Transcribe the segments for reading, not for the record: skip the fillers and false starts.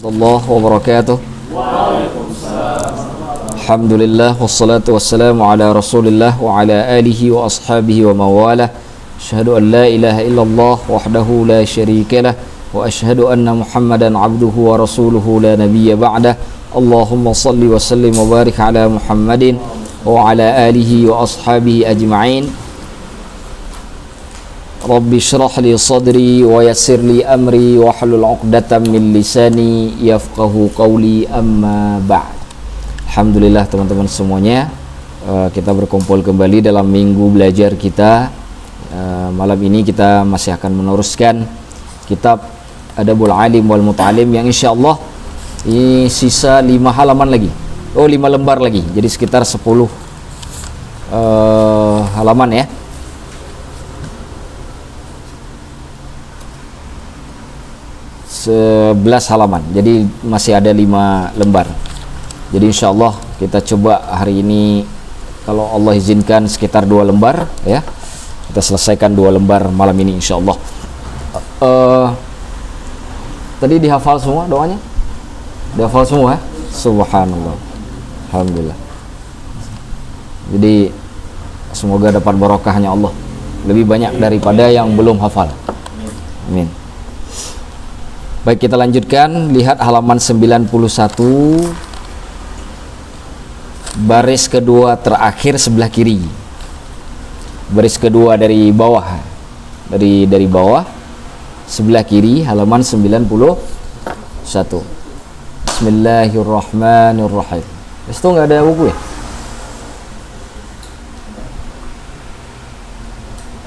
Allah wabarakatuh. Alhamdulillah wassalatu wassalamu ala Rasulillah wa ala alihi wa ashabihi wa mawalah. Asyhadu an la ilaha illallah wahdahu la syarikalah wa asyhadu anna Muhammadan abduhu wa rasuluhu la nabiyya ba'dah. Allahumma salli wa sallim wa barik ala Muhammadin wa ala alihi wa ashabihi ajma'in. Rabbi syrah li sadri wa yassir li amri wa hlul 'uqdatam min lisani yafqahu qawli, amma ba'd. Alhamdulillah teman-teman semuanya, kita berkumpul kembali dalam minggu belajar kita. Malam ini kita masih akan meneruskan kitab Adabul Alim wal Muta'alim yang insyaallah ini sisa 5 halaman lagi. 5 lembar lagi. Jadi sekitar 10 halaman ya. 11 halaman, jadi masih ada 5 lembar. Jadi insyaallah kita coba hari ini, kalau Allah izinkan, sekitar 2 lembar ya. Kita selesaikan 2 lembar malam ini insyaallah. Tadi dihafal semua doanya? Dihafal semua ya? Subhanallah, alhamdulillah. Jadi semoga dapat barokahnya Allah lebih banyak daripada yang belum hafal. Amin. Baik, kita lanjutkan. Lihat halaman 91, baris kedua terakhir sebelah kiri, baris kedua dari bawah, dari bawah sebelah kiri, halaman 91. Bismillahirrahmanirrahim. Itu nggak ada buku ya?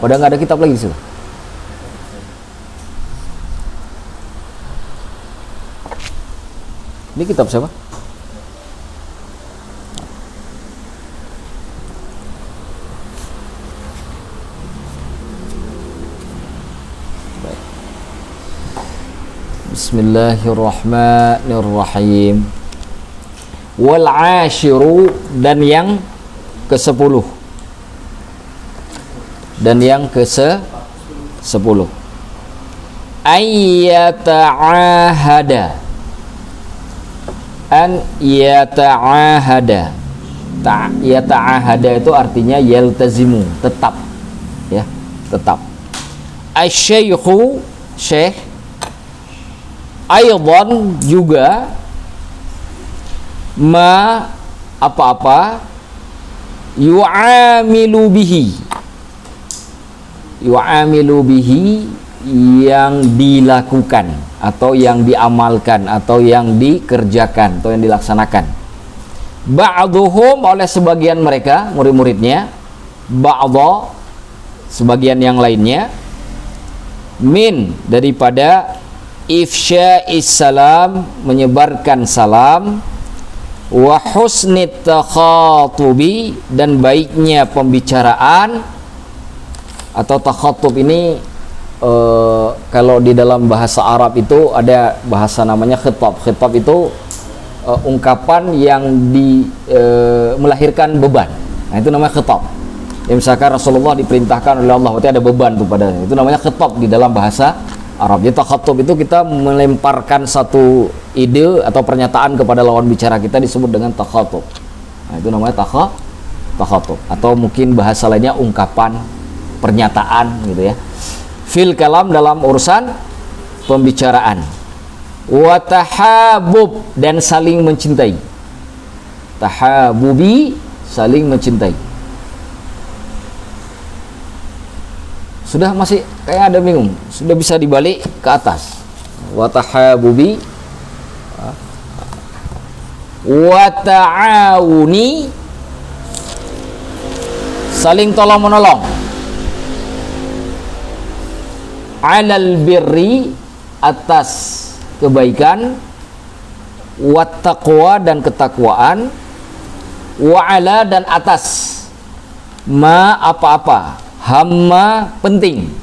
Udah nggak ada kitab lagi di situ? Ini kitab siapa? Baik. Bismillahirrahmanirrahim. Wal ashiru, dan yang ke-10. Dan yang ke-10. Ayyata'ahada. An yata'ahada. Yata'ahada itu artinya yaltazimu, tetap ya, tetap. Asy-syaikhu, syekh. Aidan, juga. Ma, apa-apa. Yu'amilu bihi. Yu'amilu bihi, yang dilakukan atau yang diamalkan atau yang dikerjakan atau yang dilaksanakan. Ba'dhuhum, oleh sebagian mereka, murid-muridnya. Ba'dha, sebagian yang lainnya. Min, daripada ifsya'is salam, menyebarkan salam. Wa husnit takhatubi, dan baiknya pembicaraan. Atau takhatub ini kalau di dalam bahasa Arab itu ada bahasa namanya khitab. Khitab itu ungkapan yang melahirkan beban. Nah, itu namanya khitab. Ya, misalkan Rasulullah diperintahkan oleh Allah, berarti ada beban tuh padanya. Itu namanya khitab di dalam bahasa Arab. Jadi takhatub itu kita melemparkan satu ide atau pernyataan kepada lawan bicara kita, disebut dengan takhatub. Nah, itu namanya takhatub. Atau mungkin bahasa lainnya ungkapan, pernyataan gitu ya. Fil kalam, dalam urusan pembicaraan. Wa tahabub, dan saling mencintai. Tahabubi, saling mencintai. Sudah masih kayak ada bingung, sudah bisa dibalik ke atas. Wa tahabubi wa ta'awuni, saling tolong menolong. Alal birri, atas kebaikan. Wat taqwa, dan ketakwaan. Wa ala, dan atas. Ma, apa-apa. Hamma, penting.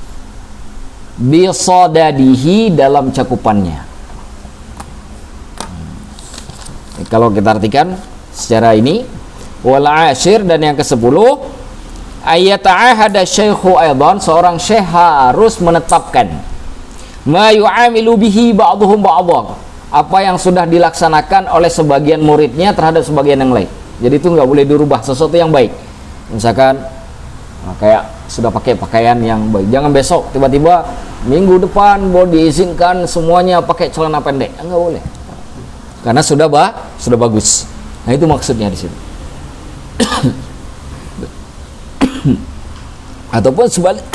Bisadadihi, dalam cakupannya. Kalau kita artikan secara ini, wal ashir, dan yang ke-10, ayyata'ahada syaikhu aidan, seorang syekh harus menetapkan ma yu'amilu bihi ba'dhum ba'dhan, apa yang sudah dilaksanakan oleh sebagian muridnya terhadap sebagian yang lain. Jadi itu nggak boleh dirubah, sesuatu yang baik. Misalkan kayak sudah pakai pakaian yang baik, jangan besok tiba-tiba minggu depan mau diizinkan semuanya pakai celana pendek, nggak boleh, karena sudah bagus. Nah itu maksudnya di sini. Ataupun sebalik.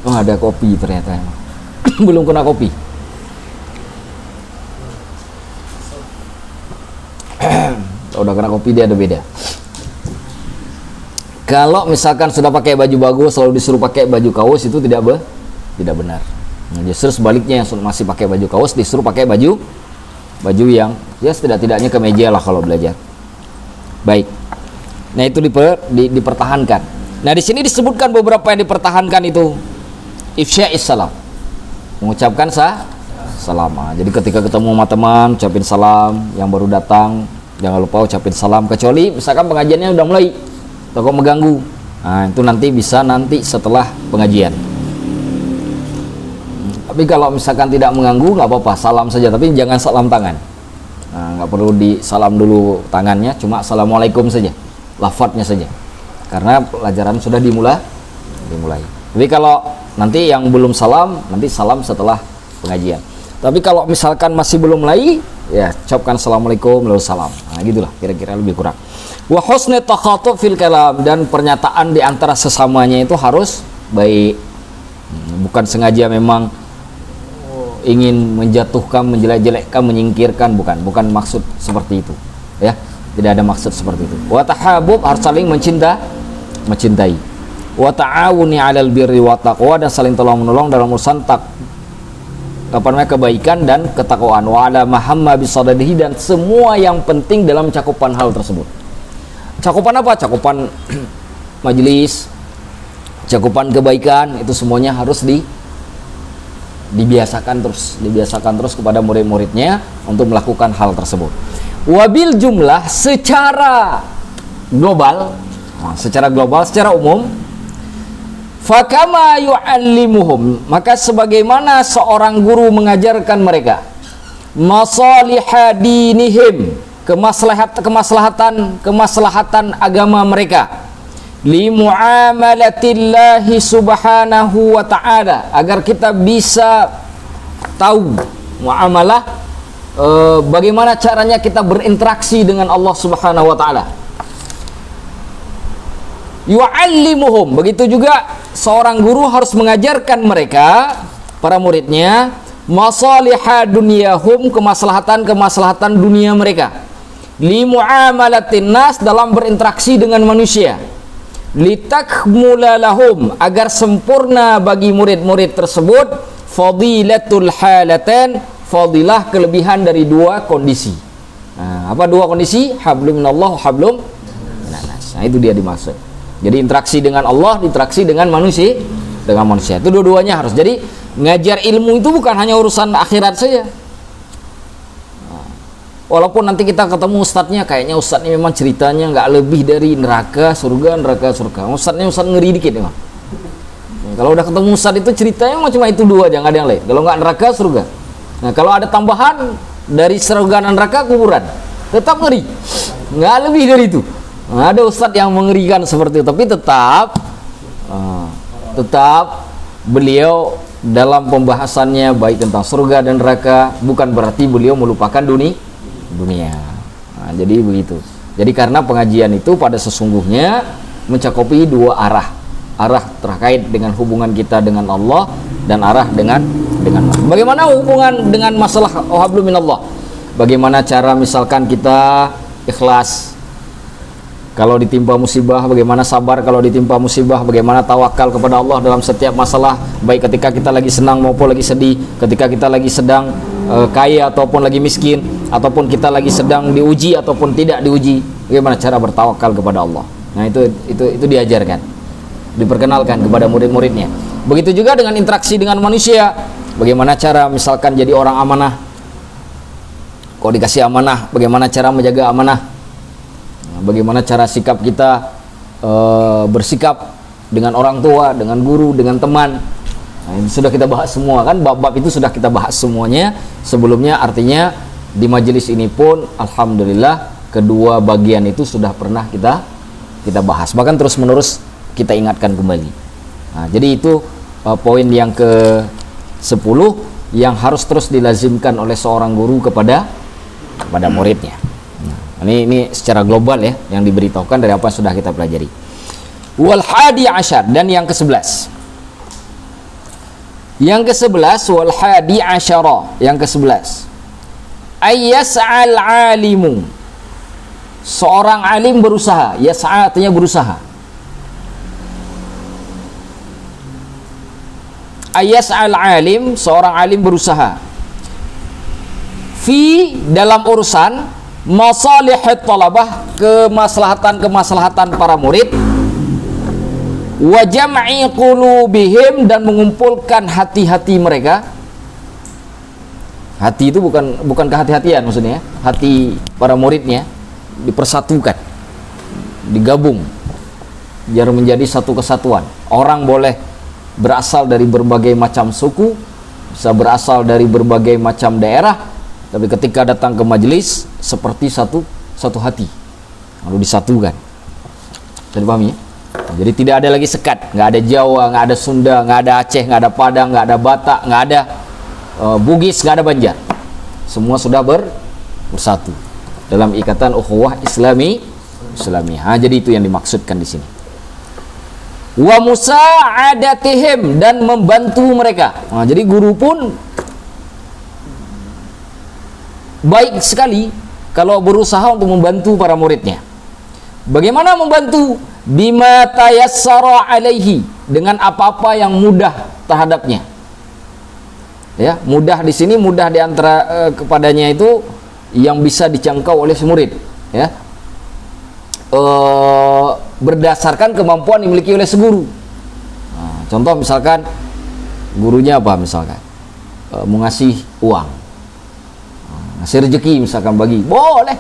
Oh ada kopi ternyata. Belum kena kopi. Udah kena kopi dia ada beda. Kalau misalkan sudah pakai baju bagus selalu disuruh pakai baju kaos, itu tidak benar. Nah, justru sebaliknya, yang masih pakai baju kaos disuruh pakai baju yang ya setidak-tidaknya kemeja lah kalau belajar. Baik. Nah itu dipertahankan. Nah di sini disebutkan beberapa yang dipertahankan itu. Ifsya'is salam, mengucapkan salam. Jadi ketika ketemu sama teman ucapin salam, yang baru datang jangan lupa ucapin salam, kecuali misalkan pengajiannya udah mulai atau mengganggu. Nah itu nanti setelah pengajian. Tapi kalau misalkan tidak mengganggu nggak apa-apa, salam saja, tapi jangan salam tangan. Nah, nggak perlu disalam dulu tangannya, cuma assalamualaikum saja, lafadznya saja, karena pelajaran sudah dimulai. Tapi kalau nanti yang belum salam, nanti salam setelah pengajian. Tapi kalau misalkan masih belum mulai, ya ucapkan assalamualaikum lalu salam. Nah gitulah kira-kira lebih kurang. Wa husni takhatub fil kalam, dan pernyataan di antara sesamanya itu harus baik. Bukan sengaja memang ingin menjatuhkan, menjelek-jelekkan, menyingkirkan, bukan maksud seperti itu. Ya, tidak ada maksud seperti itu. Wa tahabub, harus saling mencintai. Wa ta'awuni 'alal birri wa taqwa, dan saling tolong-menolong dalam urusan kebaikan dan ketakwaan. Wa 'ala mahamma bisadadihi, dan semua yang penting dalam cakupan hal tersebut. Cakupan apa? Cakupan majelis, cakupan kebaikan, itu semuanya harus dibiasakan terus kepada murid-muridnya untuk melakukan hal tersebut. Wabil jumlah, secara global, secara umum, fakama yu'allimuhum, maka sebagaimana seorang guru mengajarkan mereka masalihah dinihim, kemaslahatan agama mereka, li muamalatillahi subhanahu wa ta'ala, agar kita bisa tahu muamalah, bagaimana caranya kita berinteraksi dengan Allah subhanahu wa ta'ala. Yu'allimuhum, begitu juga seorang guru harus mengajarkan mereka, para muridnya, masalihah dunyahum, kemaslahatan dunia mereka, li muamalatin nas, dalam berinteraksi dengan manusia, litakmula lahum, agar sempurna bagi murid-murid tersebut, fadilatul halatain, fadilah kelebihan dari dua kondisi. Nah, apa dua kondisi? Hablum minallah, hablum minanas. Nah itu dia dimaksud. Jadi interaksi dengan Allah, interaksi dengan manusia, itu dua-duanya harus. Jadi ngajar ilmu itu bukan hanya urusan akhirat saja. Walaupun nanti kita ketemu ustadznya, kayaknya ustadznya memang ceritanya nggak lebih dari neraka surga. Ustadznya ustadz ngeri dikit memang. Kalau udah ketemu ustadz itu ceritanya cuma itu dua, jangan ada yang lain. Kalau nggak neraka surga. Nah kalau ada tambahan dari surga dan neraka kuburan, tetap ngeri. Nggak lebih dari itu. Nah, ada ustadz yang mengerikan seperti itu, tapi tetap beliau dalam pembahasannya baik tentang surga dan neraka, bukan berarti beliau melupakan dunia. Nah, jadi begitu. Jadi karena pengajian itu pada sesungguhnya mencakupi dua arah terkait dengan hubungan kita dengan Allah, dan arah dengan bagaimana hubungan dengan masalah hablum minallah. Bagaimana cara misalkan kita ikhlas kalau ditimpa musibah, bagaimana sabar kalau ditimpa musibah, bagaimana tawakal kepada Allah dalam setiap masalah, baik ketika kita lagi senang maupun lagi sedih, ketika kita lagi sedang kaya ataupun lagi miskin, ataupun kita lagi sedang diuji ataupun tidak diuji, bagaimana cara bertawakal kepada Allah. Nah itu diajarkan, diperkenalkan kepada murid-muridnya. Begitu juga dengan interaksi dengan manusia, bagaimana cara misalkan jadi orang amanah, kalau dikasih amanah bagaimana cara menjaga amanah, bagaimana cara sikap kita bersikap dengan orang tua, dengan guru, dengan teman. Nah, ini sudah kita bahas semua kan, bab-bab itu sudah kita bahas semuanya sebelumnya. Artinya di majelis ini pun alhamdulillah kedua bagian itu sudah pernah kita bahas, bahkan terus menerus kita ingatkan kembali. Nah, jadi itu poin yang ke-10 yang harus terus dilazimkan oleh seorang guru kepada muridnya. Nah, ini secara global ya yang diberitahukan dari apa yang sudah kita pelajari. Wal hadi asyar, dan yang ke-11. Yang ke-11 wal hadi asyara, yang ke-11. Ayyas'al alimu. Seorang alim berusaha, yas'a artinya berusaha. Ayyas'al alim, seorang alim berusaha. Fi, dalam urusan masalihit talabah, kemaslahatan para murid. Wa jam'i qulubihim, dan mengumpulkan hati-hati mereka. Hati itu bukan kehati-hatian maksudnya, hati para muridnya dipersatukan, digabung biar menjadi satu kesatuan. Orang boleh berasal dari berbagai macam suku, bisa berasal dari berbagai macam daerah, tapi ketika datang ke majelis seperti satu hati, lalu disatukan. Bisa dipahami ya? Jadi tidak ada lagi sekat, nggak ada Jawa, nggak ada Sunda, nggak ada Aceh, nggak ada Padang, nggak ada Batak, nggak ada Bugis, nggak ada Banjar. Semua sudah bersatu dalam ikatan ukhuwah Islami. Jadi itu yang dimaksudkan di sini. Wa musa'adatihim, dan membantu mereka. Nah, jadi guru pun baik sekali kalau berusaha untuk membantu para muridnya. Bagaimana membantu? Bima tayassara alaihi, dengan apa-apa yang mudah terhadapnya. Ya, mudah di sini, mudah di antara kepadanya itu yang bisa dijangkau oleh si murid, ya. Berdasarkan kemampuan dimiliki oleh si guru. Nah, contoh misalkan gurunya apa misalkan? Mau ngasih uang. Ngasih rezeki misalkan, bagi. Boleh.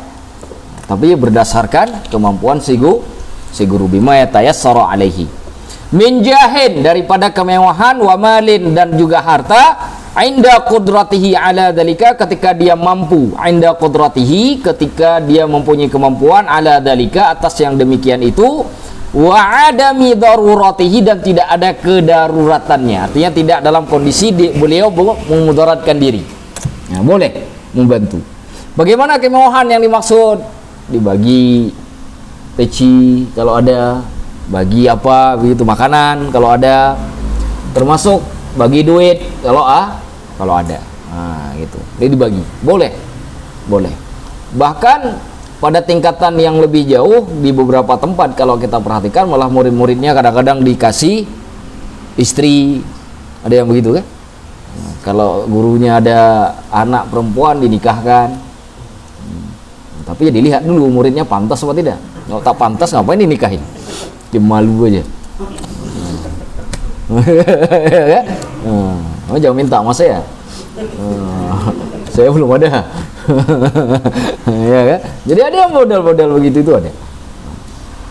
Tapi berdasarkan kemampuan si guru, bima yatayassara alaihi. Min jahin, daripada kemewahan, wa malin, dan juga harta, inda qudratihi ala dalika, ketika dia mampu, inda qudratihi, ketika dia mempunyai kemampuan, ala dalika, atas yang demikian itu, wa adami daruratihi, dan tidak ada kedaruratannya, artinya tidak dalam kondisi beliau memudaratkan diri. Nah, boleh membantu. Bagaimana kemewahan yang dimaksud? Dibagi peci kalau ada, bagi apa begitu, makanan kalau ada, termasuk bagi duit kalau ada. Nah, gitu. Jadi dibagi. Boleh. Bahkan pada tingkatan yang lebih jauh di beberapa tempat kalau kita perhatikan malah murid-muridnya kadang-kadang dikasih istri. Ada yang begitu kan? Nah, kalau gurunya ada anak perempuan dinikahkan. Tapi ya dilihat dulu muridnya pantas apa tidak. Kalau tak pantas ngapain dinikahin? Dia malu aja. Ya? Jangan minta sama saya. Saya belum ada. Ya kan? Jadi ada yang modal-modal begitu itu ada.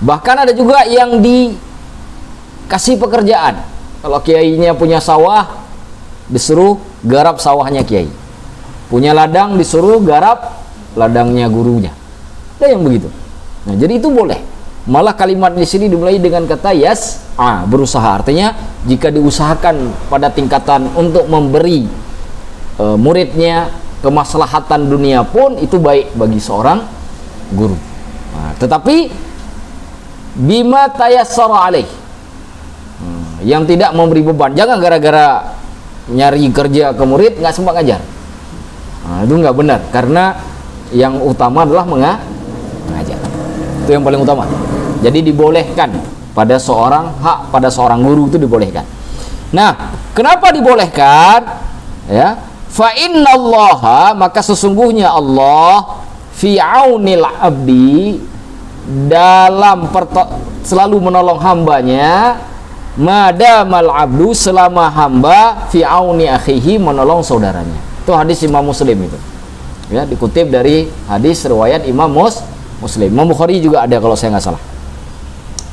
Bahkan ada juga yang dikasih pekerjaan. Kalau kiainya punya sawah, disuruh garap sawahnya kiai. Punya ladang, disuruh garap ladangnya gurunya. Ada yang begitu. Nah, jadi itu boleh. Malah kalimat di sini dimulai dengan kata berusaha. Artinya jika diusahakan pada tingkatan untuk memberi muridnya kemaslahatan dunia pun itu baik bagi seorang guru. Nah, tetapi bima tayassara alaih, yang tidak memberi beban. Jangan gara-gara nyari kerja ke murid nggak sempat ngajar. Nah, itu nggak benar, karena yang utama adalah mengajar. Itu yang paling utama. Jadi dibolehkan pada seorang guru itu dibolehkan. Nah, kenapa dibolehkan? Ya, fa innallaha, maka sesungguhnya Allah fi aunil abdi, dalam selalu menolong hambanya, madamal abdu, selama hamba fi auni akhihi, menolong saudaranya. Itu hadis Imam Muslim itu. Ya, dikutip dari hadis riwayat Imam Muslim. Imam Bukhari juga ada kalau saya nggak salah.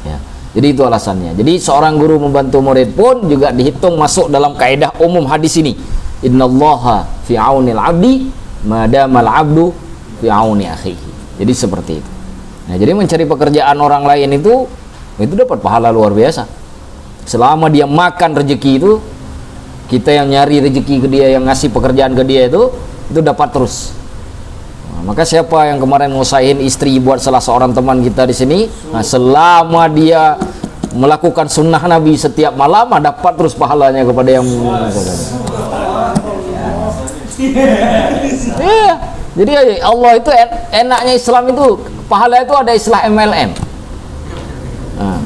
Ya. Jadi itu alasannya. Jadi seorang guru membantu murid pun juga dihitung masuk dalam kaidah umum hadis ini. Innallaha fi aunil abdi madamal abdu fi auni akhihi. Jadi seperti itu. Nah, jadi mencari pekerjaan orang lain itu dapat pahala luar biasa. Selama dia makan rezeki itu, kita yang nyari rezeki ke dia, yang ngasih pekerjaan ke dia itu dapat terus. Nah, maka siapa yang kemarin ngusahin istri buat salah seorang teman kita di sini, nah, selama dia melakukan sunnah Nabi setiap malam, dapat terus pahalanya kepada yang iya. Jadi Allah itu enaknya Islam itu pahala itu ada istilah MLM. Nah,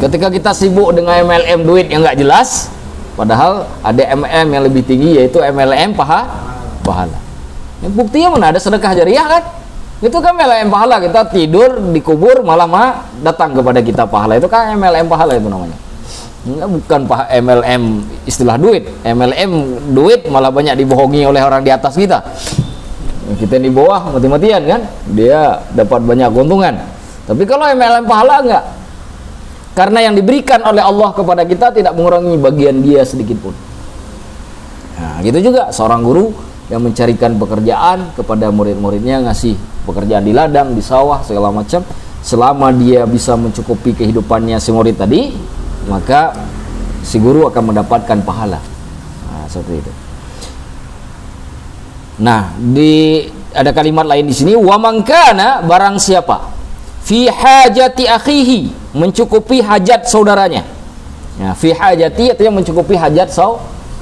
ketika kita sibuk dengan MLM duit yang nggak jelas, padahal ada MLM yang lebih tinggi, yaitu MLM pahala. Yang buktinya mana ada sedekah jariah kan? Itu kan MLM pahala. Kita tidur dikubur malah datang kepada kita pahala. Itu kan MLM pahala itu namanya. Bukan MLM istilah duit. MLM duit malah banyak dibohongi oleh orang di atas kita. Kita di bawah mati-matian kan, dia dapat banyak keuntungan. Tapi kalau MLM pahala enggak, karena yang diberikan oleh Allah kepada kita tidak mengurangi bagian dia sedikit pun. Nah, gitu juga seorang guru yang mencarikan pekerjaan kepada murid-muridnya, ngasih pekerjaan di ladang, di sawah, segala macam, selama dia bisa mencukupi kehidupannya si murid tadi, maka si guru akan mendapatkan pahala. Nah, seperti itu. Nah, ada kalimat lain di sini, wa man kana, barang siapa fi hajati akhihi, mencukupi hajat saudaranya. Ya, fi hajati artinya mencukupi hajat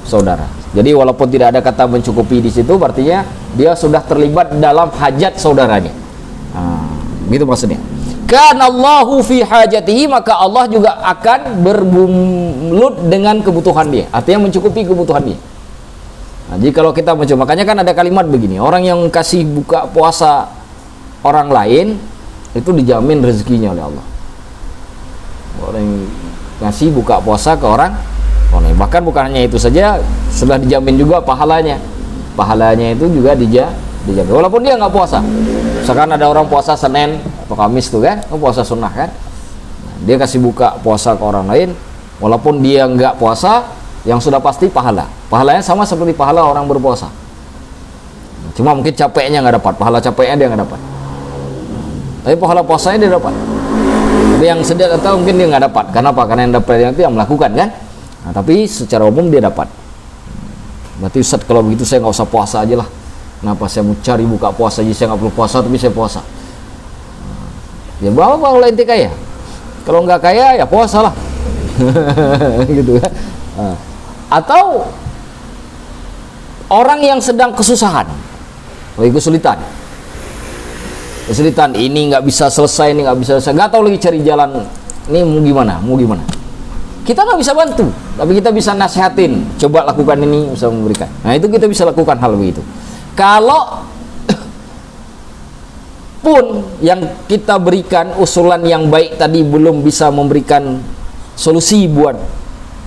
saudara. Jadi walaupun tidak ada kata mencukupi di situ, artinya dia sudah terlibat dalam hajat saudaranya. Nah, gitu maksudnya. Kana Allahu fi hajatihi, maka Allah juga akan berbulut dengan kebutuhan dia. Artinya mencukupi kebutuhan dia. Nah, jadi kalau kita mencoba, makanya kan ada kalimat begini, orang yang kasih buka puasa orang lain itu dijamin rezekinya oleh Allah. Orang yang ngasih buka puasa ke orang lain, bahkan bukan hanya itu saja, sudah dijamin juga pahalanya. Pahalanya itu juga dijamin, walaupun dia nggak puasa. Misalkan ada orang puasa Senin atau Kamis tuh kan, puasa sunnah kan, nah, dia kasih buka puasa ke orang lain, walaupun dia nggak puasa, yang sudah pasti pahalanya sama seperti pahala orang berpuasa. Cuma mungkin capeknya nggak dapat, pahala capeknya dia nggak dapat, tapi pahala puasanya dia dapat. Tapi yang sedih atau mungkin dia nggak dapat. Kenapa? Karena yang dapat itu yang melakukan kan. Nah, tapi secara umum dia dapat. Berarti Ustaz, kalau begitu saya nggak usah puasa aja lah. Kenapa saya mau cari buka puasa aja, saya nggak perlu puasa tapi saya puasa. Ya bawa kalau ente kaya. Kalau nggak kaya ya puasa lah. Gitu kan. Nah. Atau orang yang sedang kesusahan, lagi kesulitan ini nggak bisa selesai, ini nggak bisa selesai, nggak tahu lagi cari jalan, ini mau gimana, kita nggak bisa bantu, tapi kita bisa nasihatin, coba lakukan ini, bisa memberikan. Nah, itu kita bisa lakukan hal begitu. Kalau pun yang kita berikan usulan yang baik tadi belum bisa memberikan solusi buat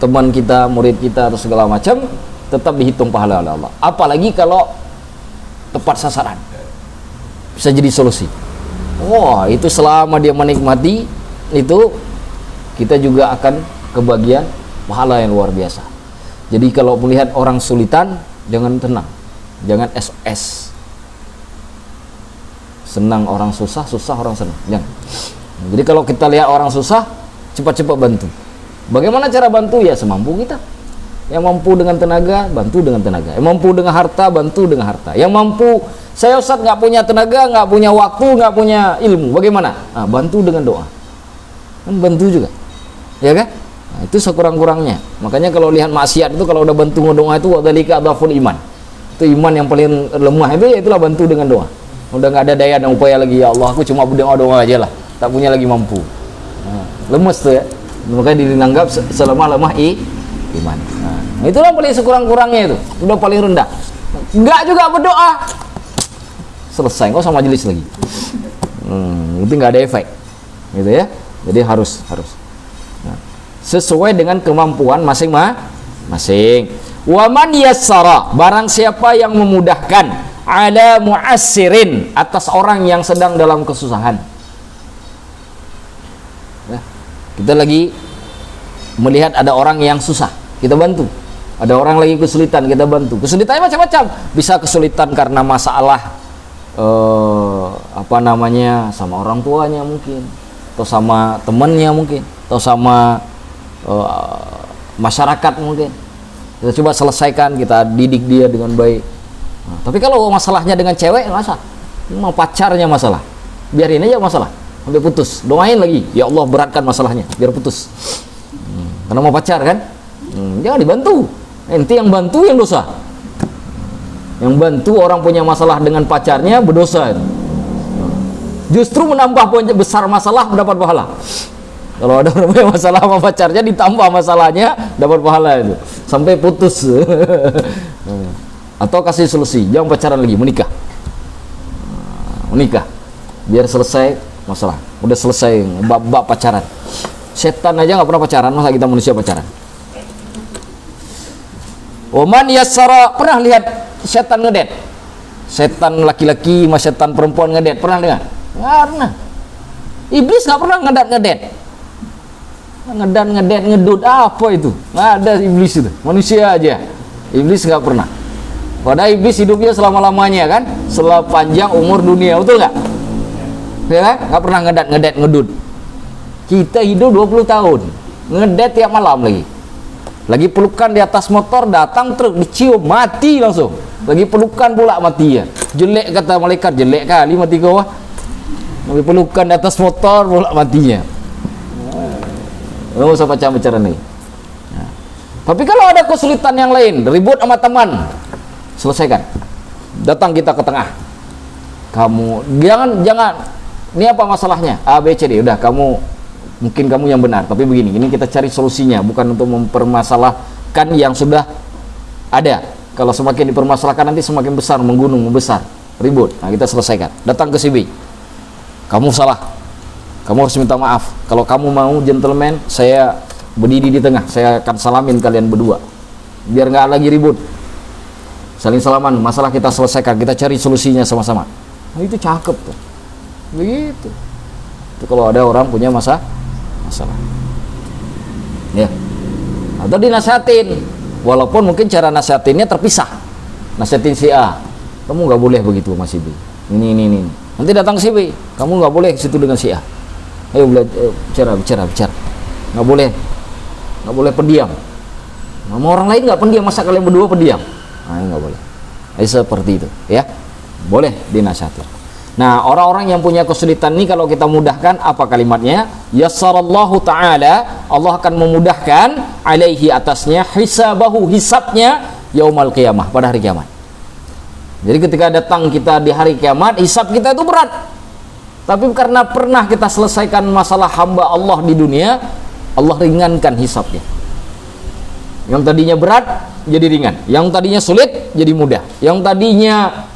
teman kita, murid kita atau segala macam, tetap dihitung pahala oleh Allah. Apalagi kalau tepat sasaran, bisa jadi solusi. Wah, itu selama dia menikmati itu, kita juga akan kebagian pahala yang luar biasa. Jadi kalau melihat orang sulitan, jangan tenang, jangan SOS. Senang orang susah, susah orang senang. Jangan. Jadi kalau kita lihat orang susah, cepat-cepat bantu. Bagaimana cara bantu? Ya semampu kita. Yang mampu dengan tenaga, bantu dengan tenaga. Yang mampu dengan harta, bantu dengan harta. Yang mampu, saya Ustaz nggak punya tenaga, nggak punya waktu, nggak punya ilmu. Bagaimana? Nah, bantu dengan doa. Kan bantu juga, ya kan? Nah, itu sekurang-kurangnya. Makanya kalau lihat maksiat itu, kalau udah bantu doa itu, wadhalika adhaful iman. Itu iman yang paling lemah itu, ya itulah bantu dengan doa. Udah nggak ada daya dan upaya lagi, ya Allah, aku cuma berdoa aja lah, tak punya lagi mampu. Nah, lemes tuh ya. Makanya dianggap selemah-lemah iman. Nah, itulah paling sekurang-kurangnya itu. Udah paling rendah. Enggak juga berdoa. Selesai, nggak usah majelis lagi. Itu nggak ada efek. Gitu ya. Jadi harus. Nah, sesuai dengan kemampuan masing-masing. Wa man yassara, barang siapa yang memudahkan ala mu'assirin, atas orang yang sedang dalam kesusahan. Kita lagi melihat ada orang yang susah, kita bantu. Ada orang lagi kesulitan, kita bantu. Kesulitannya macam-macam. Bisa kesulitan karena masalah sama orang tuanya mungkin, atau sama temannya mungkin, atau sama masyarakat mungkin. Kita coba selesaikan, kita didik dia dengan baik. Nah, tapi kalau masalahnya dengan cewek, masa mau pacarnya masalah, biarin aja masalah sampai putus, doain lagi, ya Allah beratkan masalahnya biar putus. Karena mau pacar kan, jangan dibantu. Ente yang bantu yang dosa. Yang bantu orang punya masalah dengan pacarnya berdosa. Justru menambah besar masalah mendapat pahala. Kalau ada orang punya masalah sama pacarnya, ditambah masalahnya, dapat pahala itu sampai putus. Atau kasih solusi, jangan pacaran lagi, menikah. Menikah biar selesai masalah. Udah selesai bab pacaran. Setan aja nggak pernah pacaran, masa kita manusia pacaran? Oman yassara, pernah lihat setan ngedet? Setan laki-laki sama setan perempuan ngedet, pernah dengar? Nggak pernah. Iblis nggak pernah ngedet. Ngedet ngedut apa itu? Nggak ada iblis itu, manusia aja. Iblis nggak pernah. Padahal iblis hidupnya selama-lamanya kan, sepanjang umur dunia, betul nggak? Ya kan? Nggak pernah ngedet ngedut. Kita hidup 20 tahun, ngedet tiap malam lagi. Lagi pelukan di atas motor, datang truk dicium, mati langsung. Lagi pelukan pula mati ya. Jelek kata malaikat, jelek kali mati kau. Lagi pelukan di atas motor pula matinya. Nggak usah pacaran nih. Nah. Tapi kalau ada kesulitan yang lain, ribut sama teman, selesaikan. Datang kita ke tengah. Kamu jangan. Ini apa masalahnya? A, B, C, D. Udah, mungkin kamu yang benar. Tapi begini, ini kita cari solusinya, bukan untuk mempermasalahkan yang sudah ada. Kalau semakin dipermasalahkan nanti semakin besar, menggunung, membesar, ribut. Nah, kita selesaikan. Datang ke si B. Kamu salah. Kamu harus minta maaf. Kalau kamu mau gentleman, saya berdiri di tengah, saya akan salamin kalian berdua biar nggak lagi ribut. Saling salaman, masalah kita selesaikan, kita cari solusinya sama-sama. Nah, itu cakep tuh. Begitu. Itu kalau ada orang punya masalah. Ya. Atau dinasihatin. Walaupun mungkin cara nasihatinnya terpisah. Nasihatin si A, kamu nggak boleh begitu sama si B. Ini. Nanti datang si B, kamu nggak boleh ke situ dengan si A. Ayo bicara. Nggak boleh pendiam. Sama orang lain nggak pendiam, masa kalian berdua pendiam? Nah, nggak boleh. Seperti itu, ya. Boleh dinasihatin. Nah, orang-orang yang punya kesulitan ini kalau kita mudahkan, apa kalimatnya? Yassarallahu ta'ala, Allah akan memudahkan alaihi atasnya, hisabahu, hisabnya, yaumal qiyamah, pada hari kiamat. Jadi ketika datang kita di hari kiamat, hisab kita itu berat. Tapi karena pernah kita selesaikan masalah hamba Allah di dunia, Allah ringankan hisabnya. Yang tadinya berat jadi ringan, yang tadinya sulit jadi mudah, yang tadinya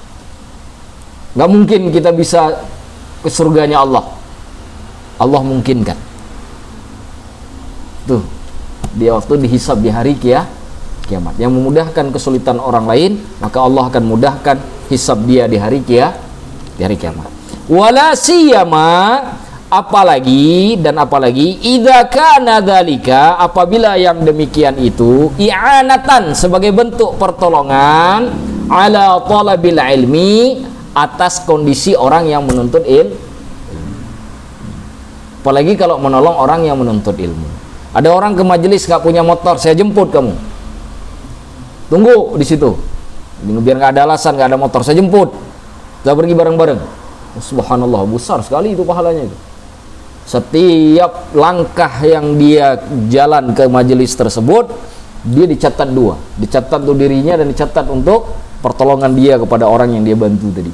nggak mungkin kita bisa ke surganya Allah mungkinkan. Tuh, dia waktu dihisab di hari kiamat, yang memudahkan kesulitan orang lain, maka Allah akan mudahkan hisab dia di hari kiamat. Wala siyama, apalagi idza kana dzalika, apabila yang demikian itu i'anatan, sebagai bentuk pertolongan ala talabil ilmi, atas kondisi orang yang menuntut ilmu. Apalagi kalau menolong orang yang menuntut ilmu. Ada orang ke majelis nggak punya motor, saya jemput kamu. Tunggu di situ. Biar nggak ada alasan, nggak ada motor, saya jemput. Kita pergi bareng-bareng. Subhanallah, besar sekali itu pahalanya itu. Setiap langkah yang dia jalan ke majelis tersebut, dia dicatat dua. Dicatat untuk dirinya dan dicatat untuk pertolongan dia kepada orang yang dia bantu tadi.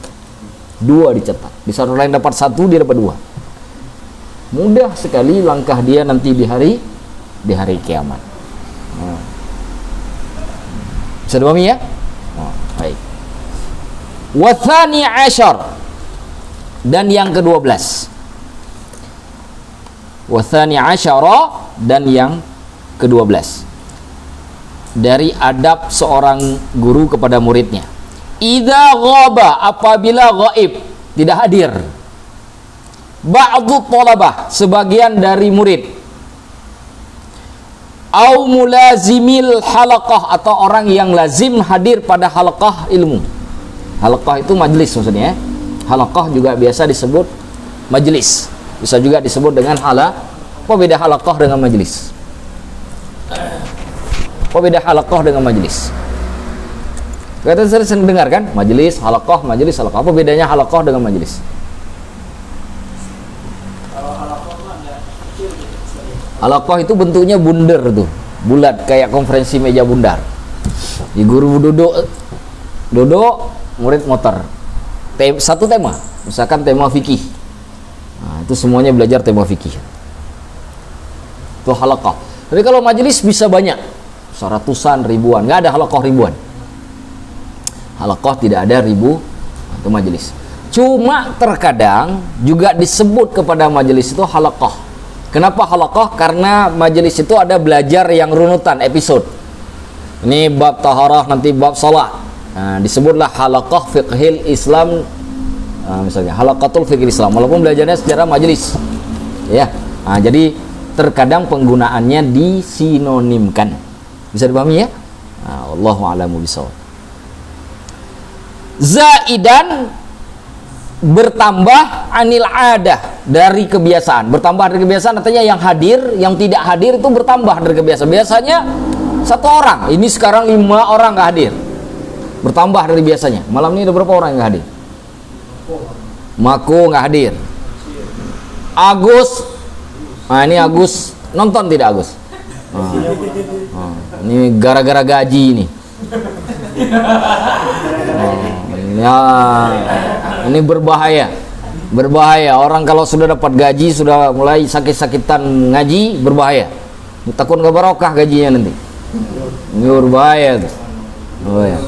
Dua dicatat. Di satu lain dapat satu, dia dapat dua. Mudah sekali langkah dia nanti di hari kiamat. Bisa dipahami ya? Baik. Wathani ashar, dan yang ke-12. Wathani ashara, dan yang ke-12. Dari adab seorang guru kepada muridnya. Idza ghaba, apabila ghaib, tidak hadir. Ba'du thalabah, sebagian dari murid. au mulazimil halaqah, atau orang yang lazim hadir pada halaqah ilmu. Halaqah itu majelis maksudnya ya. Halaqah juga biasa disebut majelis, bisa juga disebut dengan apa beda halaqah dengan majelis? Apa beda halaqah dengan majelis? Kita sering dengar kan, majelis, halaqah, majelis, halaqah. Apa bedanya halaqah dengan majelis? Halaqah itu bentuknya bundar tuh, bulat kayak konferensi meja bundar. Di guru duduk, murid motor. Satu tema, misalkan tema fikih. Nah, itu semuanya belajar tema fikih. Itu halaqah. Tapi kalau majelis bisa banyak, ratusan, ribuan. Nggak ada halaqah ribuan. Halaqah tidak ada ribu itu majelis. Cuma terkadang juga disebut kepada majelis itu halaqah. Kenapa halaqah? Karena majelis itu ada belajar yang runutan episode. Ini bab taharah, nanti bab salat. Nah, disebutlah halaqah fiqhil Islam. Misalnya halaqatul fiqhil Islam, walaupun belajarnya secara majelis. Ya. Nah, jadi terkadang penggunaannya disinonimkan. Bisa dipahami ya? Nah, wallahu a'lamu bishawab. Zaidan bertambah anil adah, dari kebiasaan. Bertambah dari kebiasaan artinya yang hadir, yang tidak hadir itu bertambah dari kebiasaan. Biasanya 1 orang, ini sekarang 5 orang nggak hadir, bertambah dari biasanya. Malam ini ada berapa orang yang nggak hadir? Mako nggak hadir. Agus, nah ini Agus nonton tidak Agus? Ini gara-gara gaji ini. Ya, ini berbahaya orang kalau sudah dapat gaji, sudah mulai sakit-sakitan ngaji, berbahaya. Takut nggak barokah gajinya nanti. Ini berbahaya tuh. Oh ya.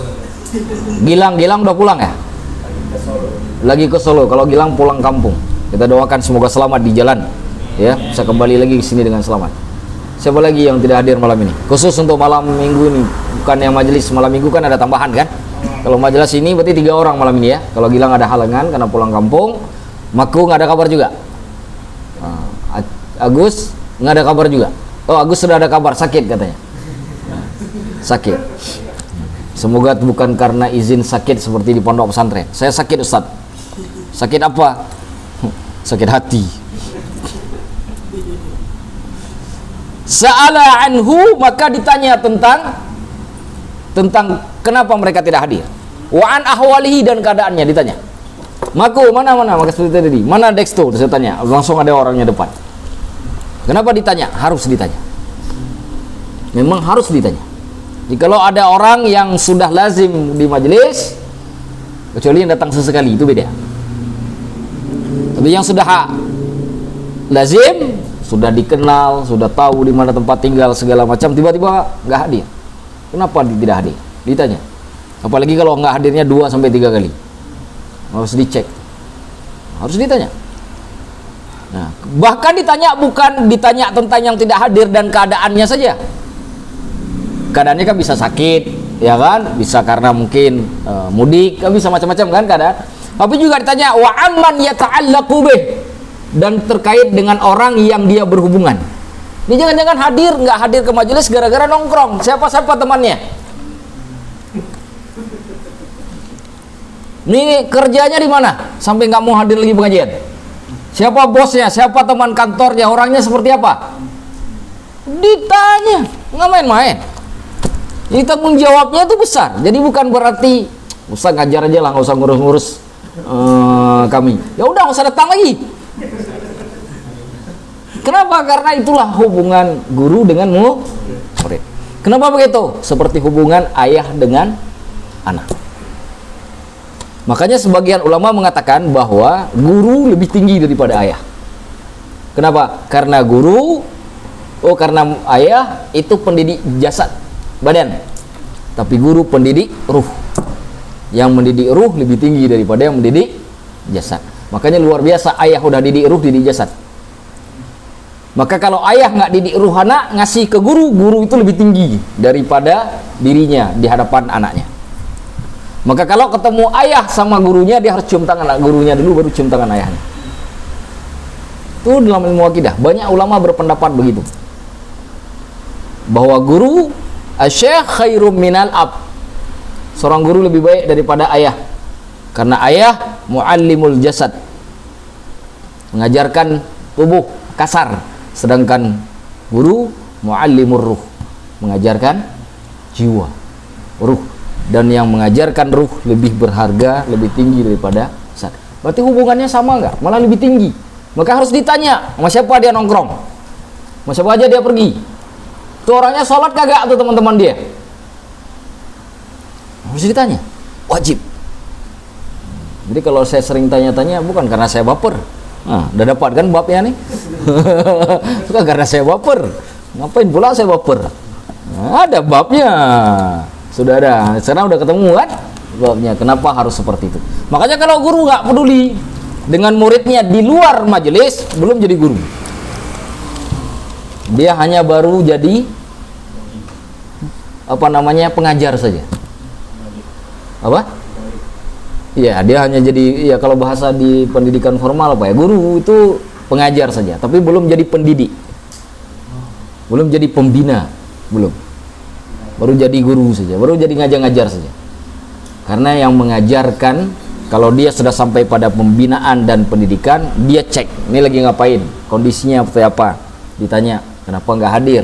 Gilang udah pulang ya? Lagi ke Solo. Kalau Gilang pulang kampung, kita doakan semoga selamat di jalan, ya, bisa kembali lagi ke sini dengan selamat. Siapa lagi yang tidak hadir malam ini? Khusus untuk malam minggu ini, bukan yang majelis malam minggu kan ada tambahan kan? Kalau majelis ini berarti 3 orang malam ini ya. Kalau Gilang ada halangan karena pulang kampung, Maku nggak ada kabar juga. Agus nggak ada kabar juga. Oh, Agus sudah ada kabar, sakit katanya. Sakit. Semoga bukan karena izin sakit seperti di pondok pesantren. Saya sakit Ustaz. Sakit apa? Sakit hati. Sa'ala anhu, maka ditanya tentang kenapa mereka tidak hadir. Wa an ahwalihi, dan keadaannya ditanya. Maku mana maka seperti tadi. Mana Dexto? Saya tanya. Langsung ada orangnya depan. Kenapa ditanya? Harus ditanya. Memang harus ditanya. Jikalau ada orang yang sudah lazim di majelis, kecuali yang datang sesekali, itu beda. Tapi yang sudah lazim, sudah dikenal, sudah tahu di mana tempat tinggal segala macam, tiba-tiba nggak hadir. Kenapa tidak hadir? Ditanya. Apalagi kalau nggak hadirnya 2 sampai 3 kali, harus dicek, harus ditanya. Nah, bahkan ditanya bukan ditanya tentang yang tidak hadir dan keadaannya saja. Keadaannya kan bisa sakit, ya kan? Bisa karena mungkin mudik, kan bisa macam-macam kan keadaan. Tapi juga ditanya wa amman yata'allaqu bih, dan terkait dengan orang yang dia berhubungan. Ini jangan-jangan nggak hadir ke majelis gara-gara nongkrong. Siapa temannya? Ini kerjanya di mana? Sampai nggak mau hadir lagi pengajian. Siapa bosnya? Siapa teman kantornya? Orangnya seperti apa? Ditanya, nggak main-main. Jadi tanggung jawabnya itu besar. Jadi bukan berarti usah ngajar aja lah, nggak usah ngurus-ngurus kami. Ya udah, nggak usah datang lagi. Kenapa? Karena itulah hubungan guru dengan murid. Kenapa begitu? Seperti hubungan ayah dengan anak. Makanya sebagian ulama mengatakan bahwa guru lebih tinggi daripada ayah. Kenapa? Karena karena ayah itu pendidik jasad, badan. Tapi guru pendidik ruh. Yang mendidik ruh lebih tinggi daripada yang mendidik jasad. Makanya luar biasa, ayah udah didik ruh, didik jasad. Maka kalau ayah nggak didik ruh anak, ngasih ke guru itu lebih tinggi daripada dirinya di hadapan anaknya. Maka kalau ketemu ayah sama gurunya, dia harus cium tangan gurunya dulu, baru cium tangan ayahnya. Itu dalam ilmu akidah. Banyak ulama berpendapat begitu. bahwa guru asy-syekh khairum minal ab. Seorang guru lebih baik daripada ayah. Karena ayah muallimul jasad, mengajarkan tubuh kasar, sedangkan guru muallimur ruh, mengajarkan jiwa, ruh. Dan yang mengajarkan ruh lebih berharga, lebih tinggi daripada jasad. Berarti hubungannya sama enggak? Malah lebih tinggi. Maka harus ditanya, sama siapa dia nongkrong, sama siapa aja dia pergi, tuh orangnya sholat kagak tuh teman-teman dia, harus ditanya, wajib. Jadi kalau saya sering tanya-tanya bukan karena saya baper. Nah, udah dapat kan babnya nih. Bukan karena saya baper. Ngapain pula saya baper? Nah, ada babnya. Sudah ada. Sekarang udah ketemu kan babnya. Kenapa harus seperti itu? Makanya kalau guru nggak peduli dengan muridnya di luar majelis, belum jadi guru. Dia hanya baru jadi pengajar saja. Apa? Iya, dia hanya jadi, ya kalau bahasa di pendidikan formal apa ya, guru itu pengajar saja, tapi belum jadi pendidik, belum jadi pembina, belum, baru jadi guru saja, baru jadi ngajar-ngajar saja. Karena yang mengajarkan, kalau dia sudah sampai pada pembinaan dan pendidikan, dia cek, ini lagi ngapain, kondisinya seperti apa, ditanya, kenapa nggak hadir,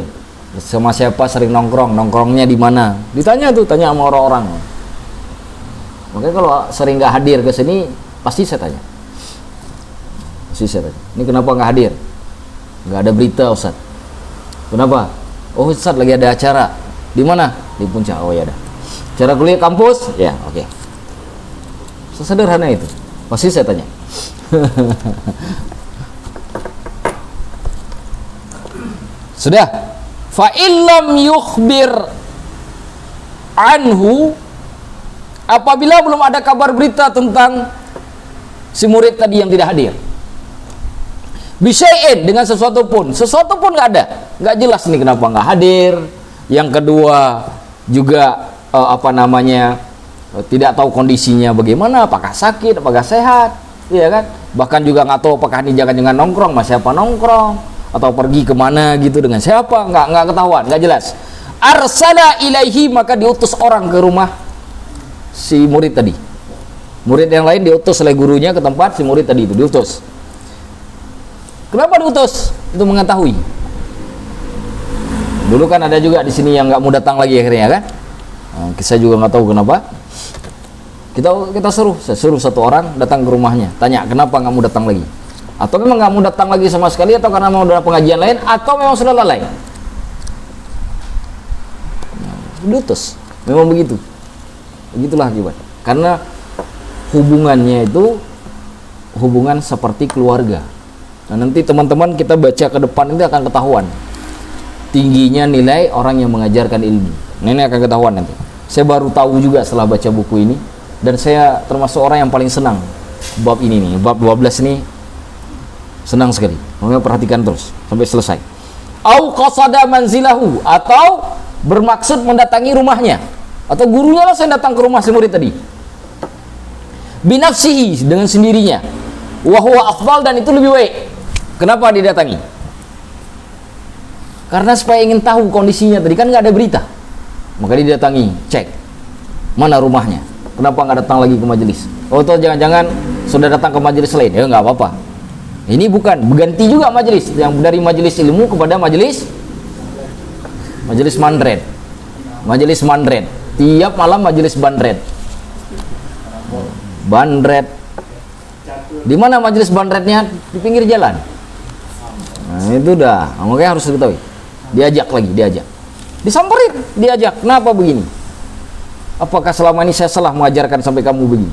sama siapa sering nongkrong, nongkrongnya di mana, ditanya tuh, tanya sama orang-orang. Makanya kalau sering nggak hadir ke sini, pasti saya tanya. Ini kenapa nggak hadir? Nggak ada berita, Ustaz. Kenapa? Oh, Ustaz lagi ada acara. Di mana? Di Puncak. Oh ya dah. Acara kuliah kampus? Ya, oke. Sesederhana itu. Pasti saya tanya. Sudah. Fa illam yukhbir anhu, apabila belum ada kabar berita tentang si murid tadi yang tidak hadir, bisyai'in, dengan sesuatu pun nggak ada, nggak jelas nih kenapa nggak hadir. Yang kedua juga tidak tahu kondisinya bagaimana, apakah sakit, apakah sehat, ya kan? Bahkan juga nggak tahu apakah ini jangan nongkrong, mas siapa nongkrong, atau pergi kemana gitu dengan siapa, nggak ketahuan, nggak jelas. Arsala ilaihi, maka diutus orang ke rumah si murid tadi. Murid yang lain diutus oleh gurunya ke tempat si murid tadi itu diutus. Kenapa diutus? Itu mengetahui. Dulu kan ada juga di sini yang nggak mau datang lagi akhirnya kan. Nah, saya juga nggak tahu kenapa. Kita suruh satu orang datang ke rumahnya, tanya kenapa nggak mau datang lagi. Atau memang nggak mau datang lagi sama sekali, atau karena mau ada pengajian lain, atau memang sudah lalai. Diutus. Memang begitu. Begitulah akibat. Karena hubungannya itu hubungan seperti keluarga. Nah, nanti teman-teman kita baca ke depan itu akan ketahuan tingginya nilai orang yang mengajarkan ilmu. Nah, ini akan ketahuan nanti. Saya baru tahu juga setelah baca buku ini, dan saya termasuk orang yang paling senang bab ini nih, bab 12 ini senang sekali. Makanya perhatikan terus sampai selesai. Au qasada manzilahu, atau bermaksud mendatangi rumahnya, atau gurunya lah saya datang ke rumah si murid tadi. Binafsihi, dengan sendirinya. Wa huwa afdal, dan itu lebih baik. Kenapa didatangi? Karena supaya ingin tahu kondisinya tadi, kan nggak ada berita. Maka didatangi, cek mana rumahnya. Kenapa nggak datang lagi ke majelis? Oh, atau jangan-jangan sudah datang ke majelis lain? Ya nggak apa-apa. Ini bukan berganti juga majelis, yang dari majelis ilmu kepada majelis mandret. Majelis mandret. Tiap malam majelis bandret. Di mana majelis bandretnya? Di pinggir jalan. Nah, itu dah. Makanya harus diketahui. Diajak, disamperin, diajak. Kenapa begini? Apakah selama ini saya salah mengajarkan sampai kamu begini?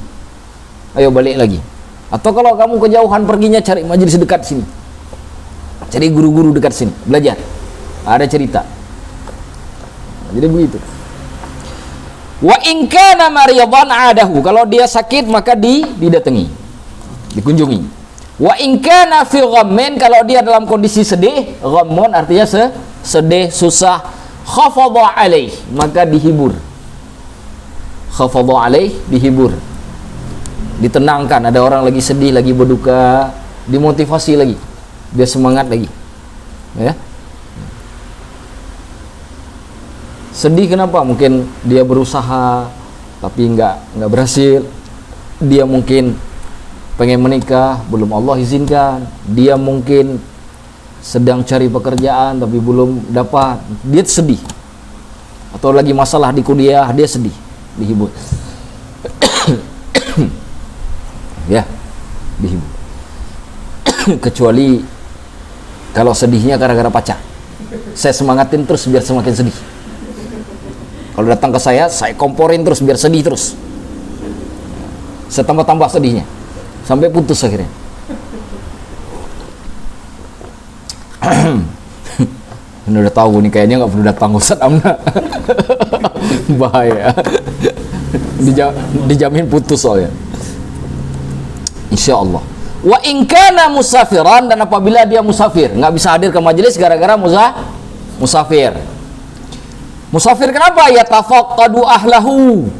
Ayo balik lagi. Atau kalau kamu kejauhan perginya, cari majelis dekat sini, cari guru-guru dekat sini, belajar. Ada cerita. Jadi begitu. Wa in kana maridan adahu, kalau dia sakit maka didatangi, dikunjungi. Wa in kana fi ghammin, kalau dia dalam kondisi sedih, ghammun artinya sedih, susah, khafadha alaih, maka dihibur. Khafadha alaih, dihibur, ditenangkan. Ada orang lagi sedih, lagi berduka, dimotivasi lagi, dia semangat lagi, ya. Sedih kenapa? Mungkin dia berusaha tapi nggak berhasil. Dia mungkin pengen menikah, belum Allah izinkan. Dia mungkin sedang cari pekerjaan tapi belum dapat, dia sedih. Atau lagi masalah di kuliah, dia sedih, dihibur. Ya, dihibur. Kecuali kalau sedihnya gara-gara pacar, saya semangatin terus biar semakin sedih. Kalau datang ke saya komporin terus biar sedih terus. Saya tambah-tambah sedihnya sampai putus akhirnya. Ini udah tahu nih, kayaknya nggak perlu datang Ustaz Amna. Bahaya. Dijamin putus soalnya. Insya Allah. Wa in kana musafiran, dan apabila dia musafir, nggak bisa hadir ke majelis gara-gara musafir. Musafir kenapa? Ya tafaqqadu ahlahu.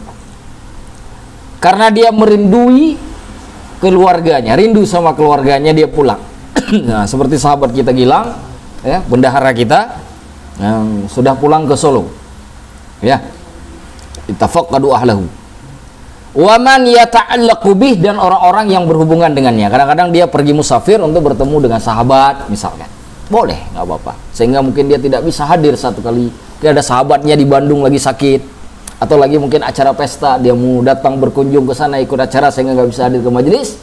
Karena dia merindui keluarganya, rindu sama keluarganya, dia pulang. Nah, seperti sahabat kita Gilang, ya, bendahara kita yang sudah pulang ke Solo, ya, ittafaqadu ahlahu. Wa man yata'allaqu bih, dan orang-orang yang berhubungan dengannya. Kadang-kadang dia pergi musafir untuk bertemu dengan sahabat misalkan, boleh, nggak apa-apa, sehingga mungkin dia tidak bisa hadir satu kali. Kayak ada sahabatnya di Bandung lagi sakit, atau lagi mungkin acara pesta, dia mau datang berkunjung ke sana ikut acara sehingga nggak bisa hadir ke majelis.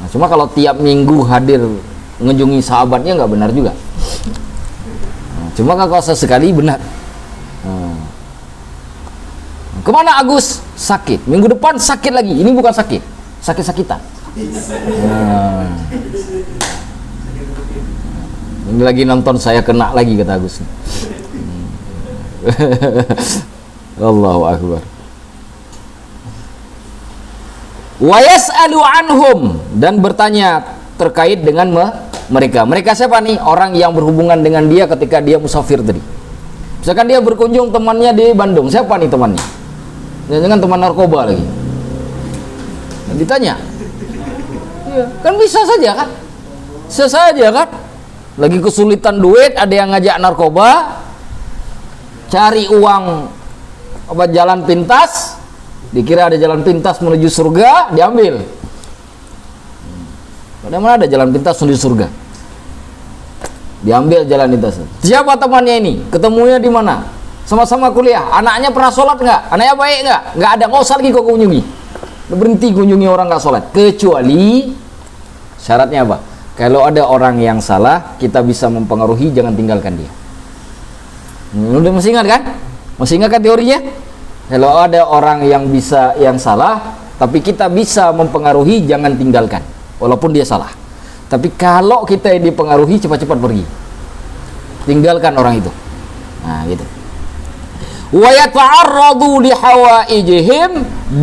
Nah, cuma kalau tiap minggu hadir mengunjungi sahabatnya nggak benar juga. Nah, cuma kalau sesekali benar. Nah, kemana Agus? Sakit. Minggu depan sakit lagi. Ini bukan sakit, sakit-sakitan. Nah, ini lagi nonton saya kena lagi, kata Agus. Allahu Akbar. Wa yas'alu anhum, dan bertanya terkait dengan mereka. Mereka siapa nih? Orang yang berhubungan dengan dia ketika dia musafir tadi. Misalkan dia berkunjung temannya di Bandung, siapa nih temannya? Jangan teman narkoba lagi. Dan ditanya. Ya, kan bisa saja kan? Bisa saja kan? Lagi kesulitan duit, ada yang ngajak narkoba, cari uang jalan pintas, dikira ada jalan pintas menuju surga, diambil. Padahal mana ada jalan pintas menuju surga? Diambil jalan pintas. Siapa temannya ini? Ketemunya di mana? Sama-sama kuliah. Anaknya pernah sholat nggak? Anaknya baik nggak? Nggak ada. Nggak usah lagi kau kunjungi. Berhenti kunjungi orang nggak sholat. Kecuali syaratnya apa? Kalau ada orang yang salah, kita bisa mempengaruhi, jangan tinggalkan dia. Udah masih ingat kan? Masih ingat kan teorinya? Kalau ada orang yang salah, tapi kita bisa mempengaruhi, jangan tinggalkan, walaupun dia salah. Tapi kalau kita yang dipengaruhi, cepat-cepat pergi, tinggalkan orang itu. Nah, gitu. Wa yata'arradu li hawaijihim,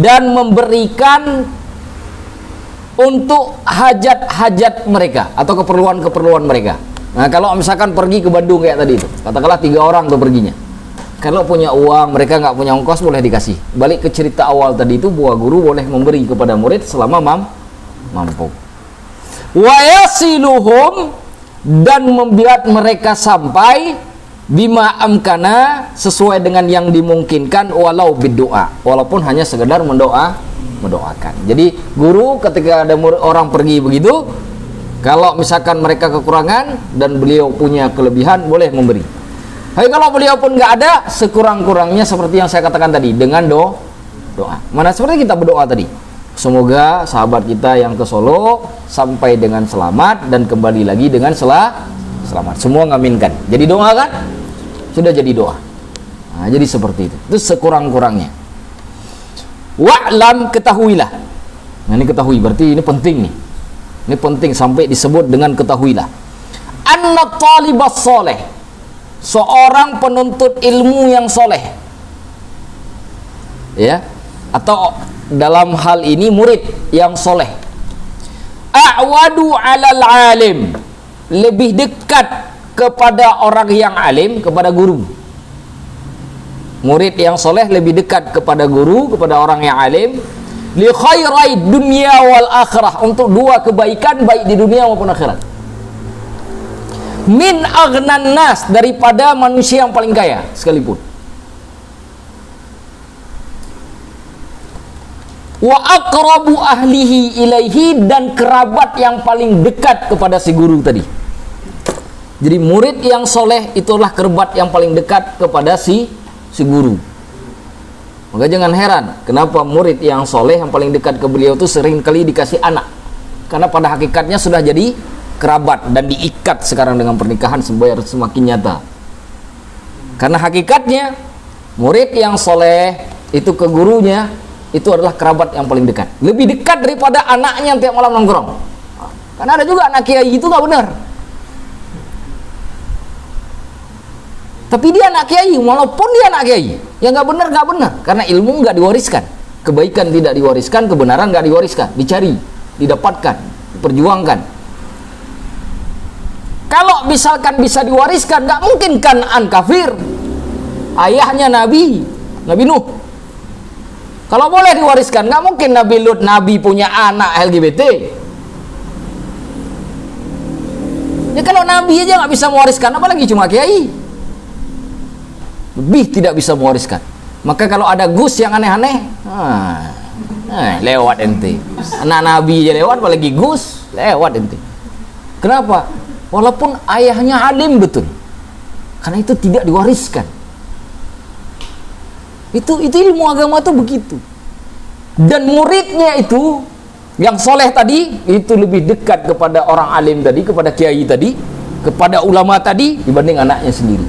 dan memberikan untuk hajat-hajat mereka atau keperluan-keperluan mereka. Nah, kalau misalkan pergi ke Bandung kayak tadi itu, katakanlah 3 orang tuh perginya. Kalau punya uang, mereka nggak punya ongkos, boleh dikasih. Balik ke cerita awal tadi itu, bahwa guru boleh memberi kepada murid selama mampu. Wa yasiluhum, dan membuat mereka sampai bima amkana, sesuai dengan yang dimungkinkan, walau berdoa, walaupun hanya sekedar mendoakan. Jadi guru ketika ada orang pergi begitu, kalau misalkan mereka kekurangan dan beliau punya kelebihan, boleh memberi. Tapi kalau beliau pun nggak ada, sekurang-kurangnya seperti yang saya katakan tadi, dengan doa. Mana seperti kita berdoa tadi, semoga sahabat kita yang ke Solo sampai dengan selamat dan kembali lagi dengan selamat. Semua ngaminkan. Jadi doa kan? Sudah jadi doa. Nah, jadi seperti itu. Itu sekurang-kurangnya. Wa'lam, ketahuilah. Nah, ini ketahui, berarti ini penting nih. Ini penting sampai disebut dengan ketahuilah. Anna talibas soleh, seorang penuntut ilmu yang soleh, ya, atau dalam hal ini murid yang soleh, a'wadu alal alim, lebih dekat kepada orang yang alim, kepada guru. Murid yang soleh lebih dekat kepada guru, kepada orang yang alim, li khairai dunya wal akhirah, untuk 2 kebaikan baik di dunia maupun akhirat. min aghnan nas, daripada manusia yang paling kaya sekalipun. Wa aqrabu ahlihi ilaihi, dan kerabat yang paling dekat kepada si guru tadi. Jadi murid yang soleh itulah kerabat yang paling dekat kepada si guru. Maka jangan heran kenapa murid yang soleh yang paling dekat ke beliau itu sering kali dikasih anak, karena pada hakikatnya sudah jadi kerabat dan diikat sekarang dengan pernikahan semakin nyata. Karena hakikatnya murid yang soleh itu ke gurunya itu adalah kerabat yang paling dekat, lebih dekat daripada anaknya yang tiap malam nongkrong. Karena ada juga anak kiai itu nggak benar, tapi dia anak kiai, walaupun dia anak kiai yang nggak benar, karena ilmu nggak diwariskan, kebaikan tidak diwariskan, kebenaran nggak diwariskan, dicari, didapatkan, diperjuangkan. Kalau misalkan bisa diwariskan, nggak mungkin Kan'an kafir, ayahnya Nabi Nuh. Kalau boleh diwariskan, nggak mungkin Nabi Lut, Nabi punya anak LGBT. Ya kalau Nabi aja nggak bisa mewariskan, apalagi cuma kiai. Lebih tidak bisa mewariskan. Maka kalau ada Gus yang aneh-aneh, lewat ente. Anak Nabi aja lewat, apalagi Gus, lewat ente. Kenapa? Walaupun ayahnya alim betul, karena itu tidak diwariskan. Itu ilmu agama itu begitu. Dan muridnya itu yang soleh tadi itu lebih dekat kepada orang alim tadi, kepada kiai tadi, kepada ulama tadi dibanding anaknya sendiri.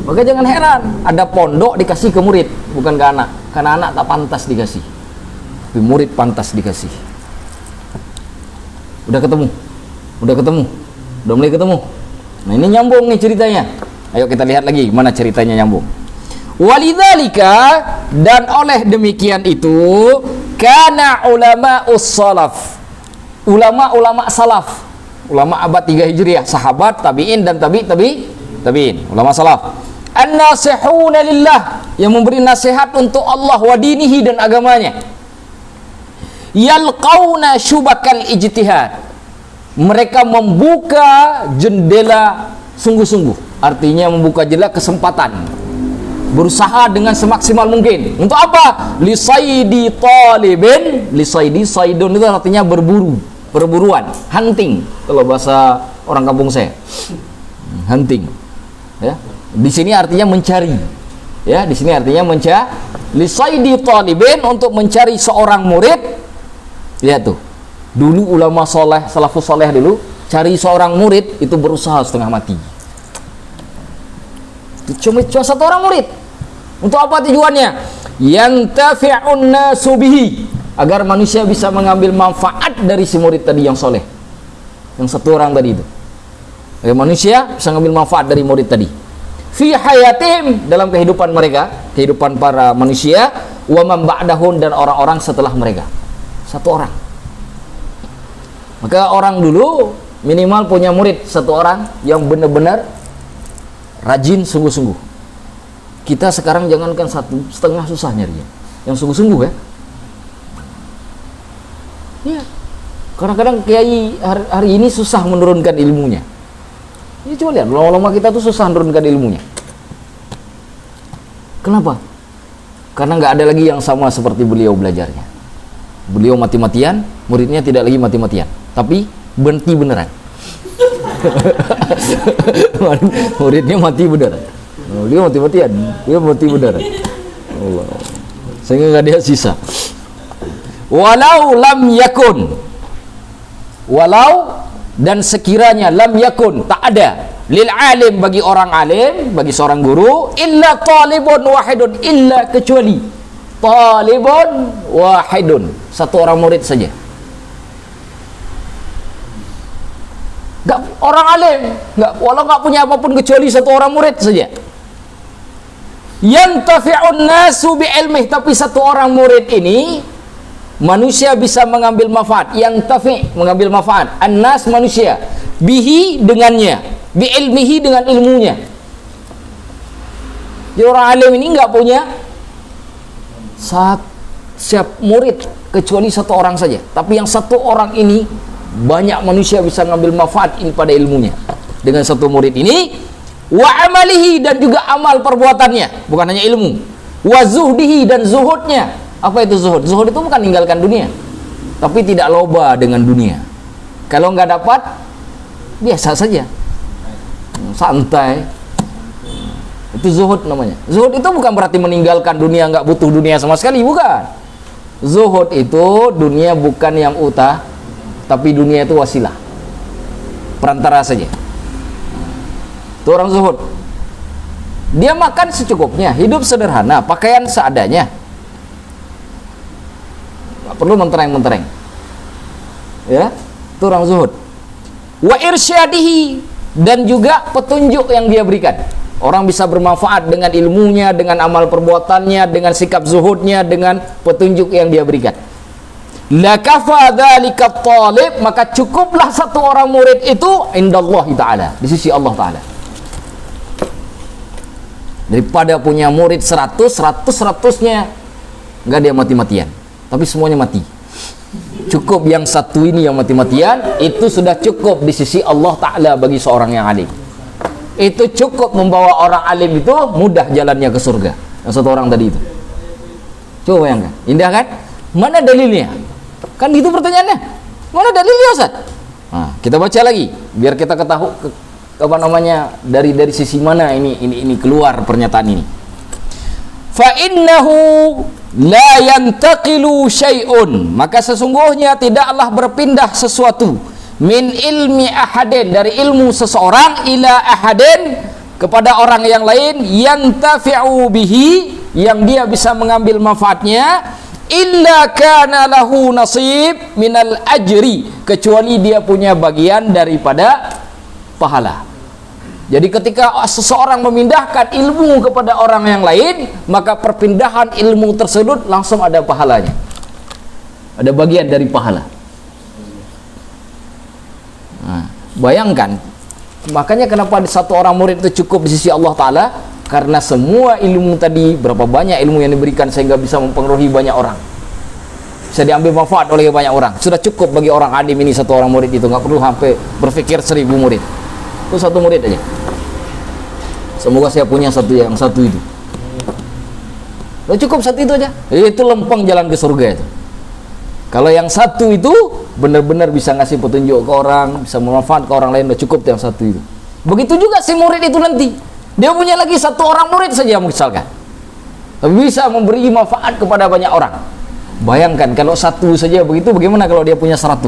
Maka jangan heran ada pondok dikasih ke murid, bukan ke anak, karena anak tak pantas dikasih, tapi murid pantas dikasih. Udah ketemu, udah mulai ketemu. Nah ini nyambung nih ceritanya. Ayo kita lihat lagi mana ceritanya nyambung. Walidzalika, dan oleh demikian itu, kana ulama salaf, ulama salaf, ulama abad 3 Hijriah, sahabat, tabi'in dan tabi'in, ulama salaf, an-nasihuna lillah, yang memberi nasihat untuk Allah wa dinihi, dan agamanya. Yalqauna syubakal ijtihad, mereka membuka jendela sungguh-sungguh, artinya membuka jendela kesempatan, berusaha dengan semaksimal mungkin. Untuk apa? Lisaidi talibin, lisaidi, saidun itu artinya berburu, perburuan, hunting kalau bahasa orang kampung saya. Hunting. Ya. Di sini artinya mencari. Ya, di sini artinya mencari. Lisaidi talibin, untuk mencari seorang murid. Lihat tuh. Dulu ulama soleh, salafus soleh dulu, cari seorang murid itu berusaha setengah mati. Cuma satu orang murid. Untuk apa tujuannya? Yantafi'un nasu bihi, agar manusia bisa mengambil manfaat dari si murid tadi yang soleh, yang satu orang tadi itu. Agar manusia bisa mengambil manfaat dari murid tadi. Fi hayatim, dalam kehidupan mereka, kehidupan para manusia, wa man ba'dahum, dan orang-orang setelah mereka. Satu orang. Maka orang dulu minimal punya murid satu orang yang benar-benar rajin sungguh-sungguh. Kita sekarang jangankan satu, setengah susah nyarinya, yang sungguh-sungguh ya. Ya, kadang-kadang kiai hari ini susah menurunkan ilmunya. Ya coba lihat, ulama kita tuh susah menurunkan ilmunya. Kenapa? Karena nggak ada lagi yang sama seperti beliau belajarnya. Beliau mati-matian, muridnya tidak lagi mati-matian, tapi berhenti beneran. Muridnya mati beneran. Dia mati-matian, dia mati beneran. Allah. Sehingga nggak ada sisa. Walau lam yakun, walau dan sekiranya lam yakun, tak ada lil alim, bagi orang alim, bagi seorang guru, illa talibun wahidun, illa kecuali talibun wahidun, satu orang murid saja. Gak, orang alim nggak, walau nggak punya apapun kecuali satu orang murid saja. Yantafi'un nasu bi ilmih, tapi satu orang murid ini manusia bisa mengambil manfaat. Yantafi', mengambil manfaat, an-nas, manusia, bihi, dengannya, bi ilmihi, dengan ilmunya. Jadi orang alim ini nggak punya siap murid kecuali satu orang saja, tapi yang satu orang ini banyak manusia bisa mengambil manfaat pada ilmunya. dengan satu murid ini, wa amalihi, dan juga amal perbuatannya, bukan hanya ilmu, wa zuhdihi, dan zuhudnya. Apa itu zuhud? Zuhud itu bukan meninggalkan dunia, tapi tidak loba dengan dunia. Kalau nggak dapat, biasa saja, santai. Itu zuhud namanya. Zuhud itu bukan berarti meninggalkan dunia, nggak butuh dunia sama sekali, bukan. Zuhud itu dunia bukan yang utama, tapi dunia itu wasilah, perantara saja. Itu orang zuhud. Dia makan secukupnya, hidup sederhana, pakaian seadanya, nggak perlu mentereng-mentereng. Ya, itu orang zuhud. Wa irsyadihi, dan juga petunjuk yang dia berikan. Orang bisa bermanfaat dengan ilmunya, dengan amal perbuatannya, dengan sikap zuhudnya, dengan petunjuk yang dia berikan. La kafa dzalika talib, maka cukuplah satu orang murid itu indallahi ta'ala, di sisi Allah Ta'ala. Daripada punya murid 100-nya enggak dia mati-matian, tapi semuanya mati. Cukup yang satu ini yang mati-matian, itu sudah cukup di sisi Allah Ta'ala bagi seorang yang alim. Itu cukup membawa orang alim itu mudah jalannya ke surga. Yang satu orang tadi itu. Coba bayangkan, indah kan? Mana dalilnya? Kan itu pertanyaannya. Mana dalilnya, Ustaz? Nah, kita baca lagi biar kita ketahui apa namanya, dari sisi mana ini keluar pernyataan ini. Fa innahu la yantaqilu syai'un, maka sesungguhnya tidaklah berpindah sesuatu min ilmi ahadin, dari ilmu seseorang, ila ahadin, kepada orang yang lain, yantafi'u bihi, yang dia bisa mengambil manfaatnya, illa kana lahu nasib minal ajri, kecuali dia punya bagian daripada pahala. Jadi ketika seseorang memindahkan ilmu kepada orang yang lain, maka perpindahan ilmu tersebut langsung ada pahalanya, ada bagian dari pahala. Nah, bayangkan, makanya kenapa satu orang murid itu cukup di sisi Allah Ta'ala, karena semua ilmu tadi, berapa banyak ilmu yang diberikan sehingga bisa mempengaruhi banyak orang, bisa diambil manfaat oleh banyak orang. Sudah cukup bagi orang alim ini satu orang murid itu, nggak perlu sampai berpikir 1000 murid. Itu satu murid aja. Semoga saya punya yang satu itu. Udah cukup satu itu aja, itu lempeng jalan ke surga itu. Kalau yang satu itu benar-benar bisa ngasih petunjuk ke orang, bisa bermanfaat ke orang lain, udah cukup yang satu itu. Begitu juga si murid itu nanti, dia punya lagi satu orang murid saja misalkan, bisa memberi manfaat kepada banyak orang. Bayangkan kalau satu saja begitu, bagaimana kalau dia punya 100?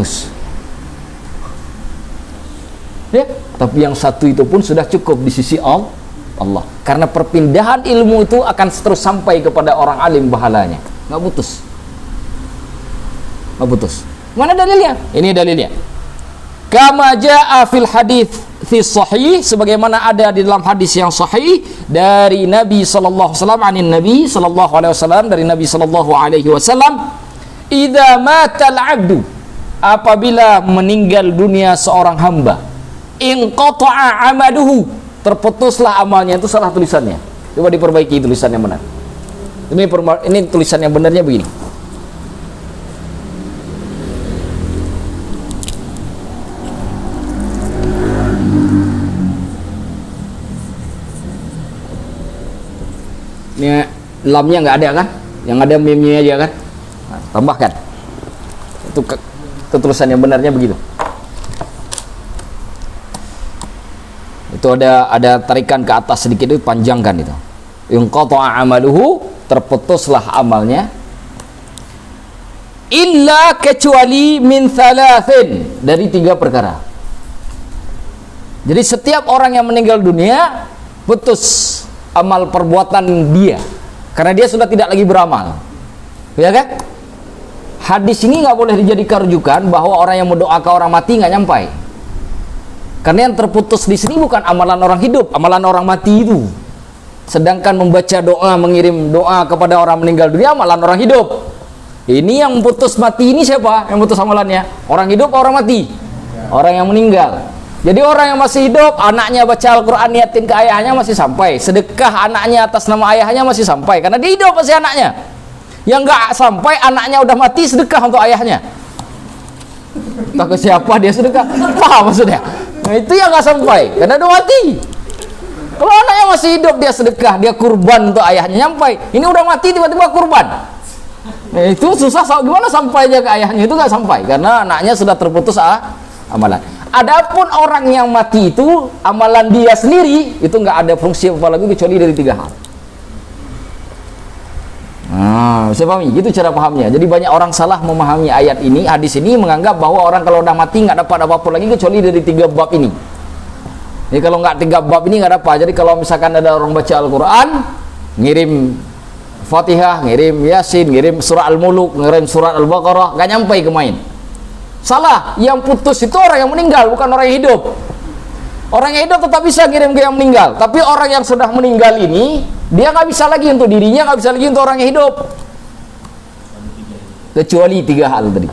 Ya, tapi yang satu itu pun sudah cukup di sisi Allah. Karena perpindahan ilmu itu akan terus sampai kepada orang alim pahalanya, nggak putus. Mana dalilnya? Ini dalilnya. Kama jaa fil hadits fi sahih, sebagaimana ada di dalam hadis yang sahih dari Nabi sallallahu alaihi wasallam, anin Nabi sallallahu alaihi wasallam, dari Nabi sallallahu alaihi wasallam, idza matal 'abdu, apabila meninggal dunia seorang hamba, inqata'a 'amaluhu, terputuslah amalnya. Itu salah tulisannya. Coba diperbaiki tulisan yang benar. Ini tulisan yang benarnya begini. Ini lamnya nggak ada kan, yang ada meme-nya aja kan, nah, tambahkan. Itu tulisan yang benarnya begitu. Itu ada tarikan ke atas sedikit, itu panjangkan itu. Inqata'a amaluhu, terputuslah amalnya, illa, kecuali, min thalathin, dari 3 perkara. Jadi setiap orang yang meninggal dunia putus amal perbuatan dia, karena dia sudah tidak lagi beramal, ya kan? Hadis ini nggak boleh dijadikan rujukan bahwa orang yang mendoa ke orang mati nggak nyampai, karena yang terputus di sini bukan amalan orang hidup, amalan orang mati itu. Sedangkan membaca doa, mengirim doa kepada orang meninggal dunia, amalan orang hidup. Ini yang putus mati ini siapa? Yang putus amalannya orang hidup, orang mati, orang yang meninggal. Jadi orang yang masih hidup, anaknya baca Al-Quran, niatin ke ayahnya masih sampai. Sedekah anaknya atas nama ayahnya masih sampai, karena dia hidup masih anaknya. Yang nggak sampai, anaknya udah mati, sedekah untuk ayahnya. Entah ke siapa dia sedekah, paham maksudnya? Nah, itu yang nggak sampai karena udah mati. Kalau anaknya masih hidup dia sedekah, dia kurban untuk ayahnya, nyampai. Ini udah mati tiba-tiba kurban. Nah, itu susah, gimana sampainya ke ayahnya, itu nggak sampai karena anaknya sudah terputus amalan. Adapun orang yang mati itu amalan dia sendiri itu nggak ada fungsi apa lagi kecuali dari 3 hal. Nah, bisa pahami? Gitu cara pahamnya. Jadi banyak orang salah memahami ayat ini, hadis ini, menganggap bahwa orang kalau udah mati nggak dapat apa-apa lagi kecuali dari 3 bab ini. Jadi kalau nggak 3 bab ini nggak dapat. Jadi kalau misalkan ada orang baca Al-Quran, ngirim Fatihah, ngirim Yasin, ngirim surah Al-Muluk, ngirim surah Al-Baqarah, nggak nyampai ke main. Salah. Yang putus itu orang yang meninggal, bukan orang yang hidup. Orang yang hidup tetap bisa ngirim ke yang meninggal, tapi orang yang sudah meninggal ini dia nggak bisa lagi untuk dirinya, nggak bisa lagi untuk orang yang hidup, kecuali 3 hal tadi.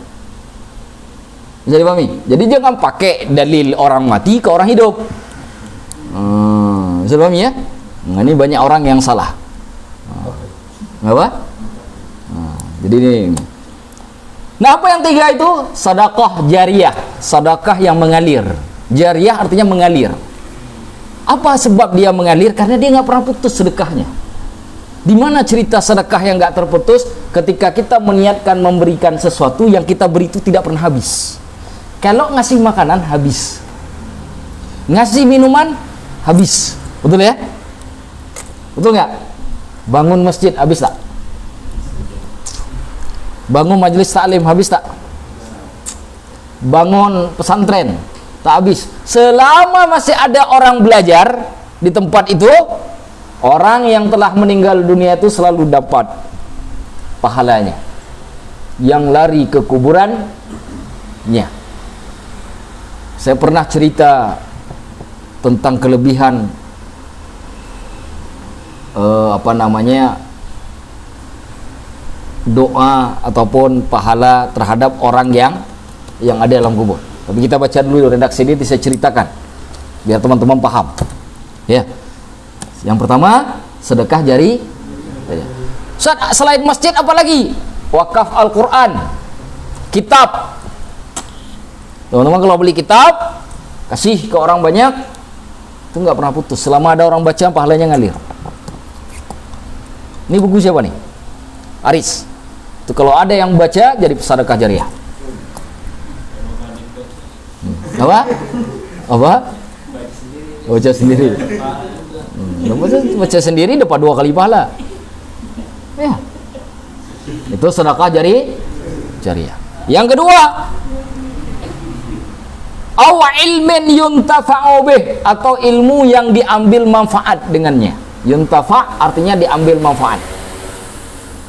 Bisa dipahami? Jadi jangan pakai dalil orang mati ke orang hidup. Bisa dipahami ya? Nah, ini banyak orang yang salah. Apa? Jadi ini. Nah, apa yang 3 itu? Sedekah jariyah, sedekah yang mengalir. Jariyah artinya mengalir. Apa sebab dia mengalir? Karena dia nggak pernah putus sedekahnya. Di mana cerita sedekah yang nggak terputus? Ketika kita meniatkan memberikan sesuatu yang kita beri itu tidak pernah habis. Kalau ngasih makanan habis, ngasih minuman habis, betul ya? Betul nggak? Bangun masjid habis tak? Bangun majelis taklim habis tak? Bangun pesantren tak habis. Selama masih ada orang belajar di tempat itu, orang yang telah meninggal dunia itu selalu dapat pahalanya. Yang lari ke kuburannya. Saya pernah cerita tentang kelebihan doa ataupun pahala terhadap orang yang ada dalam kubur. Tapi kita baca dulu redaksi ini, saya ceritakan biar teman-teman paham. Ya. Yang pertama, sedekah jari. Selain masjid apa lagi? Wakaf Al-Quran, kitab. Teman-teman kalau beli kitab, kasih ke orang banyak, itu nggak pernah putus. Selama ada orang baca, pahalanya ngalir. Ini buku siapa nih? Aris. Itu kalau ada yang baca, jadi sedekah jariah. Apa? Baca sendiri. Baca sendiri dapat 2 kali pahala. Ya. Itu sedekah jariah. Yang kedua, aw ilmin yuntafa'u bih, atau ilmu yang diambil manfaat dengannya. Yuntafa' artinya diambil manfaat.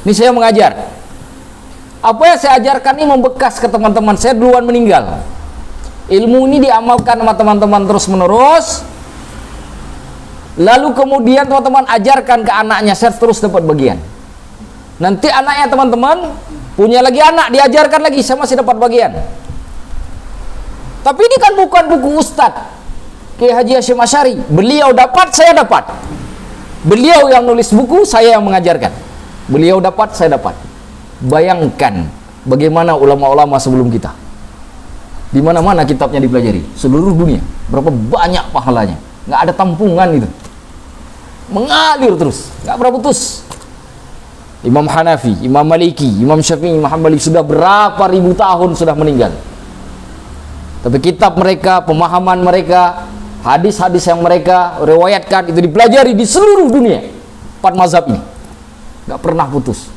Ini saya mengajar. Apa yang saya ajarkan ini membekas ke teman-teman saya duluan meninggal. Ilmu ini diamalkan sama teman-teman terus menerus. Lalu kemudian teman-teman ajarkan ke anaknya, saya terus dapat bagian. Nanti anaknya teman-teman punya lagi anak, diajarkan lagi, saya masih dapat bagian. Tapi ini kan bukan buku Ustadz Kiai Haji Hasyim Asy'ari. Beliau dapat, saya dapat. Beliau yang nulis buku, saya yang mengajarkan. Beliau dapat, saya dapat. Bayangkan bagaimana ulama-ulama sebelum kita. Di mana-mana kitabnya dipelajari, seluruh dunia. Berapa banyak pahalanya. Nggak ada tampungan itu. Mengalir terus, nggak pernah putus. Imam Hanafi, Imam Maliki, Imam Syafi'i, Imam Hambali sudah berapa ribu tahun sudah meninggal. Tapi kitab mereka, pemahaman mereka, hadis-hadis yang mereka riwayatkan itu dipelajari di seluruh dunia. 4 mazhab ini nggak pernah putus.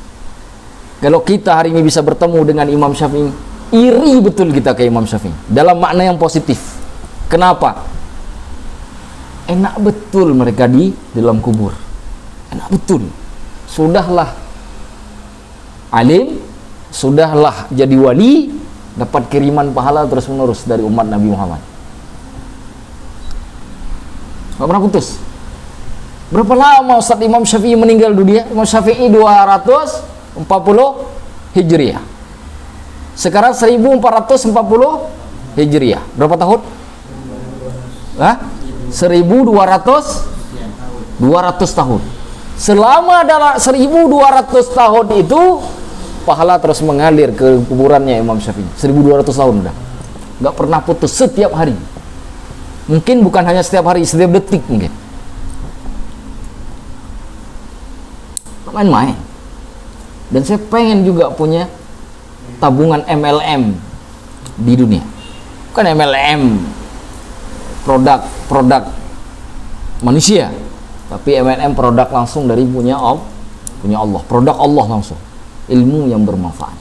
Kalau kita hari ini bisa bertemu dengan Imam Syafi'i, iri betul kita ke Imam Syafi'i dalam makna yang positif. Kenapa? Enak betul mereka di dalam kubur. Enak betul. Sudahlah alim, sudahlah jadi wali, dapat kiriman pahala terus menerus dari umat Nabi Muhammad. Gak pernah putus. Berapa lama Ustaz Imam Syafi'i meninggal dunia? Imam Syafi'i 240 Hijriah. Sekarang 1440 Hijriah. Berapa tahun? 200 tahun. Selama dalam 1200 tahun itu pahala terus mengalir ke kuburannya Imam Syafi'i. 1200 tahun udah. Nggak pernah putus setiap hari. Mungkin bukan hanya setiap hari, setiap detik mungkin. Main-main. Dan saya pengen juga punya tabungan MLM di dunia. Bukan MLM produk manusia, tapi MLM produk langsung dari punya Allah, produk Allah langsung, ilmu yang bermanfaat.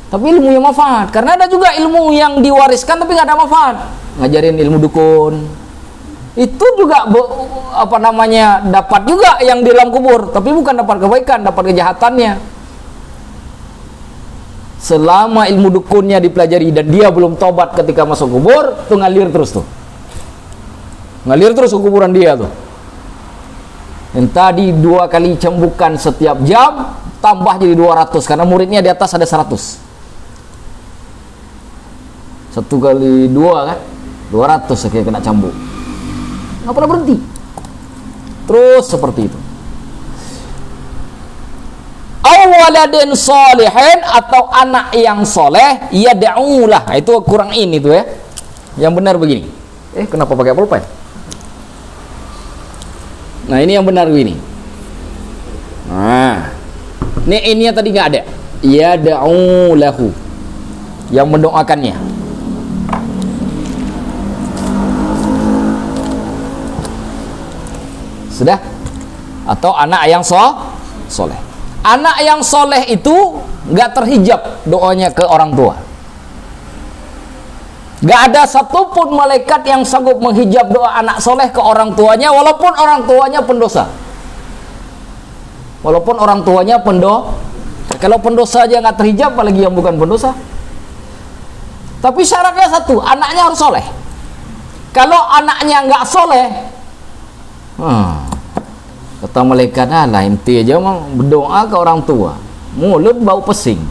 Tapi ilmu yang manfaat, karena ada juga ilmu yang diwariskan tapi nggak ada manfaat. Ngajarin ilmu dukun, itu juga dapat juga yang di dalam kubur, tapi bukan dapat kebaikan, dapat kejahatannya. Selama ilmu dukunnya dipelajari dan dia belum tobat ketika masuk kubur, tuh ngalir terus ke kuburan dia tuh. Yang tadi 2 kali cambukan setiap jam tambah jadi 200 karena muridnya di atas ada 100. 1 kali 2 kan 200 sekali kena cambuk, nggak pernah berhenti, terus seperti itu. Awaladin solihin, atau anak yang soleh, yad'ulah. Itu kurang ini tuh ya, yang benar begini. Kenapa pakai pulpen? Nah ini yang benar begini. Nah ini tadi nggak ada, yad'ulahu, yang mendoakannya. Sudah? Atau anak yang soleh. Anak yang soleh itu nggak terhijab doanya ke orang tua. Nggak ada satupun malaikat yang sanggup menghijab doa anak soleh ke orang tuanya, walaupun orang tuanya pendosa. Kalau pendosa aja nggak terhijab, apalagi yang bukan pendosa. Tapi syaratnya satu, anaknya harus soleh. Kalau anaknya nggak soleh, kata malaikat, inti aja berdoa ke orang tua, mulut bau pesing.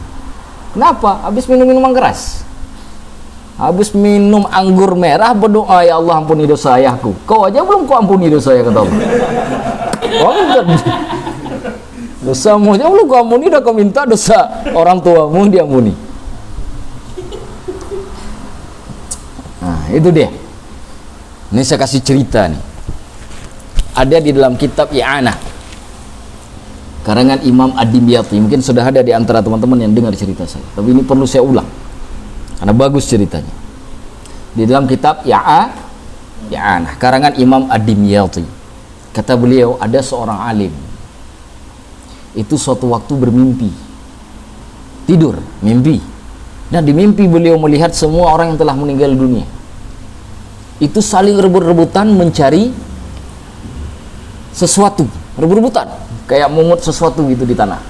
Kenapa? Habis minum minuman keras, habis minum anggur merah, berdoa, ya Allah ampuni dosa ayahku. Kau aja belum kau ampuni dosa ya, kata Allah. Dosamu aja belum kau ampuni, udah kau minta dosa orang tuamu diampuni. Nah itu dia. Ini saya kasih cerita nih, ada di dalam kitab I'anah karangan Imam Ad-Dimyati. Mungkin sudah ada di antara teman-teman yang dengar cerita saya, tapi ini perlu saya ulang karena bagus ceritanya. Di dalam kitab I'anah karangan Imam Ad-Dimyati, kata beliau, ada seorang alim itu suatu waktu bermimpi, tidur mimpi, dan di mimpi beliau melihat semua orang yang telah meninggal dunia itu saling rebut-rebutan mencari sesuatu, rebut-rebutan kayak mungut sesuatu gitu di tanah.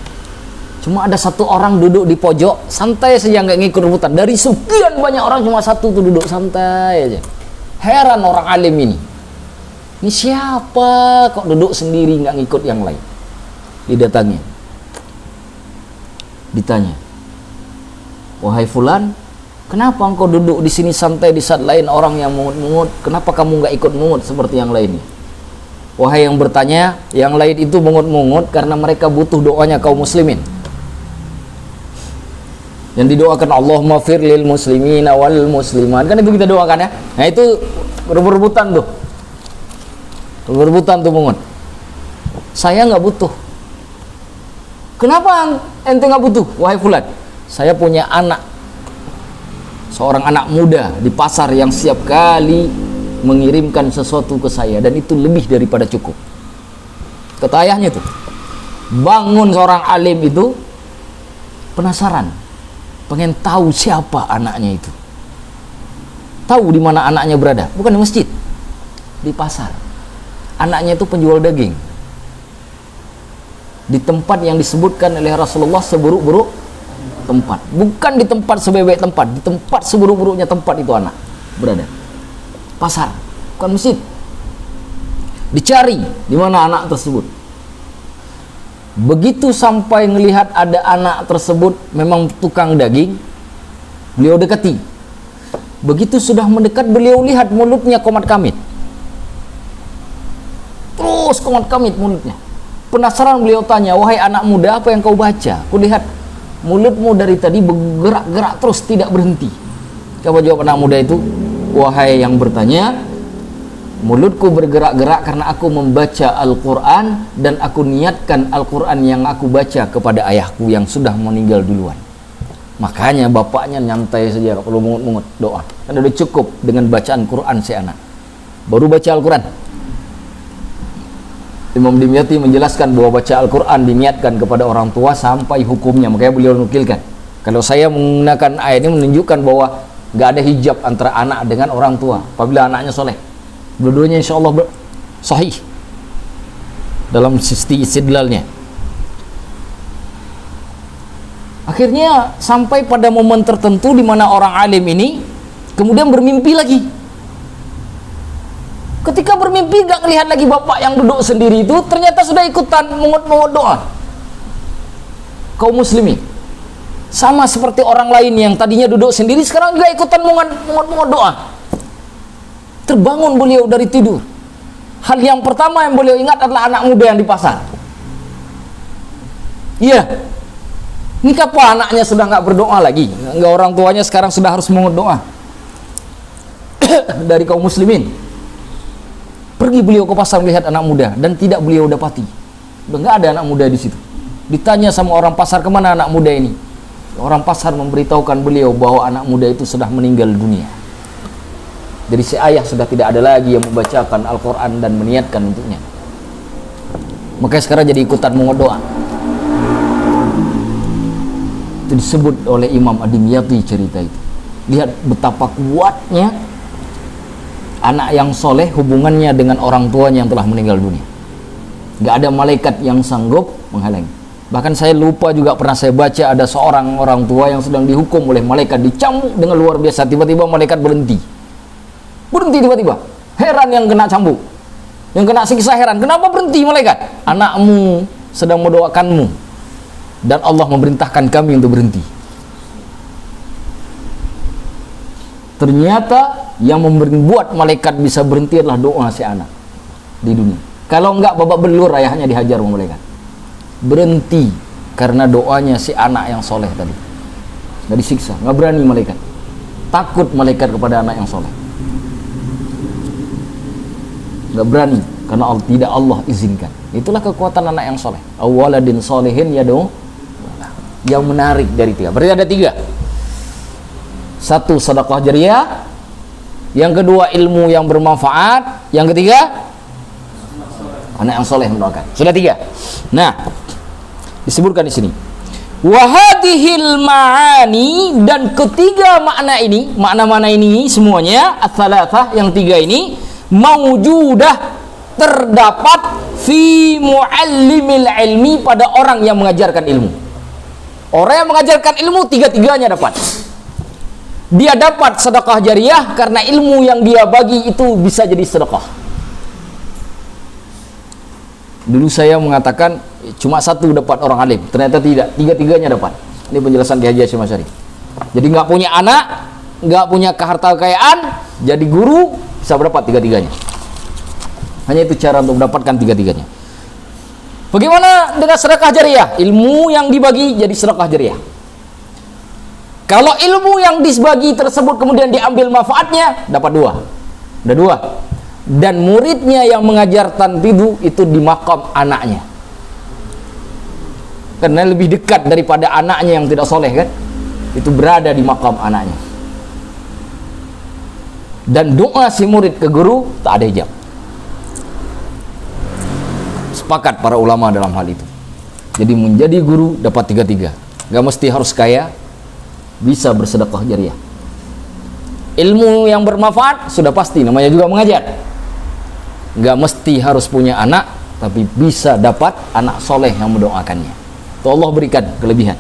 Cuma ada satu orang duduk di pojok santai saja, nggak ngikut rebutan. Dari sekian banyak orang cuma satu tuh duduk santai aja. Heran orang alim ini siapa kok duduk sendiri nggak ngikut yang lain. Didatangi, ditanya, wahai fulan, kenapa engkau duduk di sini santai di saat lain orang yang mungut-mungut? Kenapa kamu nggak ikut mungut seperti yang lainnya? Wahai yang bertanya, yang lain itu mungut-mungut karena mereka butuh doanya kaum muslimin. Yang didoakan Allahumma fir lil muslimina wal muslimat. Kan itu kita doakan ya. Nah itu rebut-rebutan tuh. Rebut-rebutan tuh mungut. Saya nggak butuh. Kenapa ente nggak butuh? Wahai fulan, saya punya anak, seorang anak muda di pasar yang setiap kali mengirimkan sesuatu ke saya dan itu lebih daripada cukup. Kata ayahnya tuh, bangun seorang alim itu penasaran, pengen tahu siapa anaknya itu. Tahu di mana anaknya berada? Bukan di masjid, di pasar. Anaknya itu penjual daging di tempat yang disebutkan oleh Rasulullah seburuk-buruk tempat. Bukan di tempat sebebek tempat, di tempat seburuk-buruknya tempat itu anak berada. Pasar, bukan masjid. Dicari di mana anak tersebut. Begitu sampai melihat ada anak tersebut memang tukang daging, beliau dekati. Begitu sudah mendekat, beliau lihat mulutnya komat kamit. Terus komat kamit mulutnya. Penasaran beliau tanya, wahai anak muda, apa yang kau baca? Kulihat mulutmu dari tadi bergerak-gerak terus tidak berhenti. Coba jawab anak muda itu, wahai yang bertanya, mulutku bergerak-gerak karena aku membaca Al-Quran dan aku niatkan Al-Quran yang aku baca kepada ayahku yang sudah meninggal duluan. Makanya bapaknya nyantai saja, kalau mungut-mungut doa, karena udah cukup dengan bacaan Quran si anak, baru baca Al-Quran. Imam Dimyati menjelaskan bahwa baca Al-Quran diniatkan kepada orang tua sampai hukumnya. Makanya beliau nukilkan, kalau saya menggunakan ayat ini menunjukkan bahwa nggak ada hijab antara anak dengan orang tua apabila anaknya soleh. Dua-duanya insya Allah sahih dalam sisi istidlalnya. Akhirnya sampai pada momen tertentu di mana orang alim ini kemudian bermimpi lagi. Ketika bermimpi gak ngelihat lagi bapak yang duduk sendiri itu, ternyata sudah ikutan mengut-mengut doa. Kaum muslimin sama seperti orang lain yang tadinya duduk sendiri, sekarang juga ikutan mengut-mengut doa. Terbangun beliau dari tidur. Hal yang pertama yang beliau ingat adalah anak muda yang di pasar. Iya, ini kapan anaknya sudah nggak berdoa lagi? Nggak, orang tuanya sekarang sudah harus mengut doa. Dari kaum muslimin. Pergi beliau ke pasar melihat anak muda dan tidak beliau dapati. Udah nggak ada anak muda di situ. Ditanya sama orang pasar, kemana anak muda ini? Orang pasar memberitahukan beliau bahwa anak muda itu sudah meninggal dunia. Jadi si ayah sudah tidak ada lagi yang membacakan Al-Quran dan meniatkan untuknya. Makanya sekarang jadi ikutan mengut doa. Itu disebut oleh Imam Ad-Dimyati cerita itu. Lihat betapa kuatnya anak yang soleh hubungannya dengan orang tuanya yang telah meninggal dunia. Gak ada malaikat yang sanggup menghalangi. Bahkan saya lupa juga pernah saya baca ada seorang orang tua yang sedang dihukum oleh malaikat, dicambuk dengan luar biasa. Tiba-tiba malaikat berhenti tiba-tiba. Heran yang kena cambuk, yang kena siksa heran. Kenapa berhenti malaikat? Anakmu sedang mendoakanmu dan Allah memerintahkan kami untuk berhenti. Ternyata yang membuat malaikat bisa berhenti adalah doa si anak di dunia. Kalau enggak babak belur ayahnya dihajar oleh malaikat. Berhenti karena doanya si anak yang soleh tadi. Nggak disiksa, nggak berani malaikat. Takut malaikat kepada anak yang soleh. Nggak berani karena tidak Allah izinkan. Itulah kekuatan anak yang soleh. Awaladin solehin yadu. Yang menarik dari tiga. Berarti ada tiga. Satu, sedekah jariyah. Yang kedua, ilmu yang bermanfaat. Yang ketiga, anak yang soleh mendoakan. Sudah tiga. Nah, disebutkan di sini. Wahadihil ma'ani, dan ketiga makna ini, makna-makna ini semuanya ats-tsalatsah yang tiga ini maujudah, terdapat fi muallimil ilmi, pada orang yang mengajarkan ilmu. Orang yang mengajarkan ilmu tiga-tiganya dapat. Dia dapat sedekah jariyah karena ilmu yang dia bagi itu bisa jadi sedekah. Dulu saya mengatakan cuma satu dapat orang alim, ternyata tidak, tiga-tiganya dapat. Ini penjelasan Ki Haji Hasyim Asy'ari. Jadi nggak punya anak, nggak punya harta kekayaan, jadi guru bisa dapat tiga-tiganya. Hanya itu cara untuk mendapatkan tiga-tiganya. Bagaimana dengan sedekah jariyah? Ilmu yang dibagi jadi sedekah jariyah. Kalau ilmu yang dibagi tersebut kemudian diambil manfaatnya, dapat dua. Ada dua. Dan muridnya yang mengajar tanfidu itu di makam anaknya. Karena lebih dekat daripada anaknya yang tidak soleh kan. Itu berada di makam anaknya. Dan doa si murid ke guru tak ada hijab. Sepakat para ulama dalam hal itu. Jadi menjadi guru dapat tiga-tiga. Gak mesti harus kaya, bisa bersedekah jariyah. Ilmu yang bermanfaat sudah pasti, namanya juga mengajar. Gak mesti harus punya anak, tapi bisa dapat anak soleh yang mendoakannya. Itu Allah berikan kelebihan.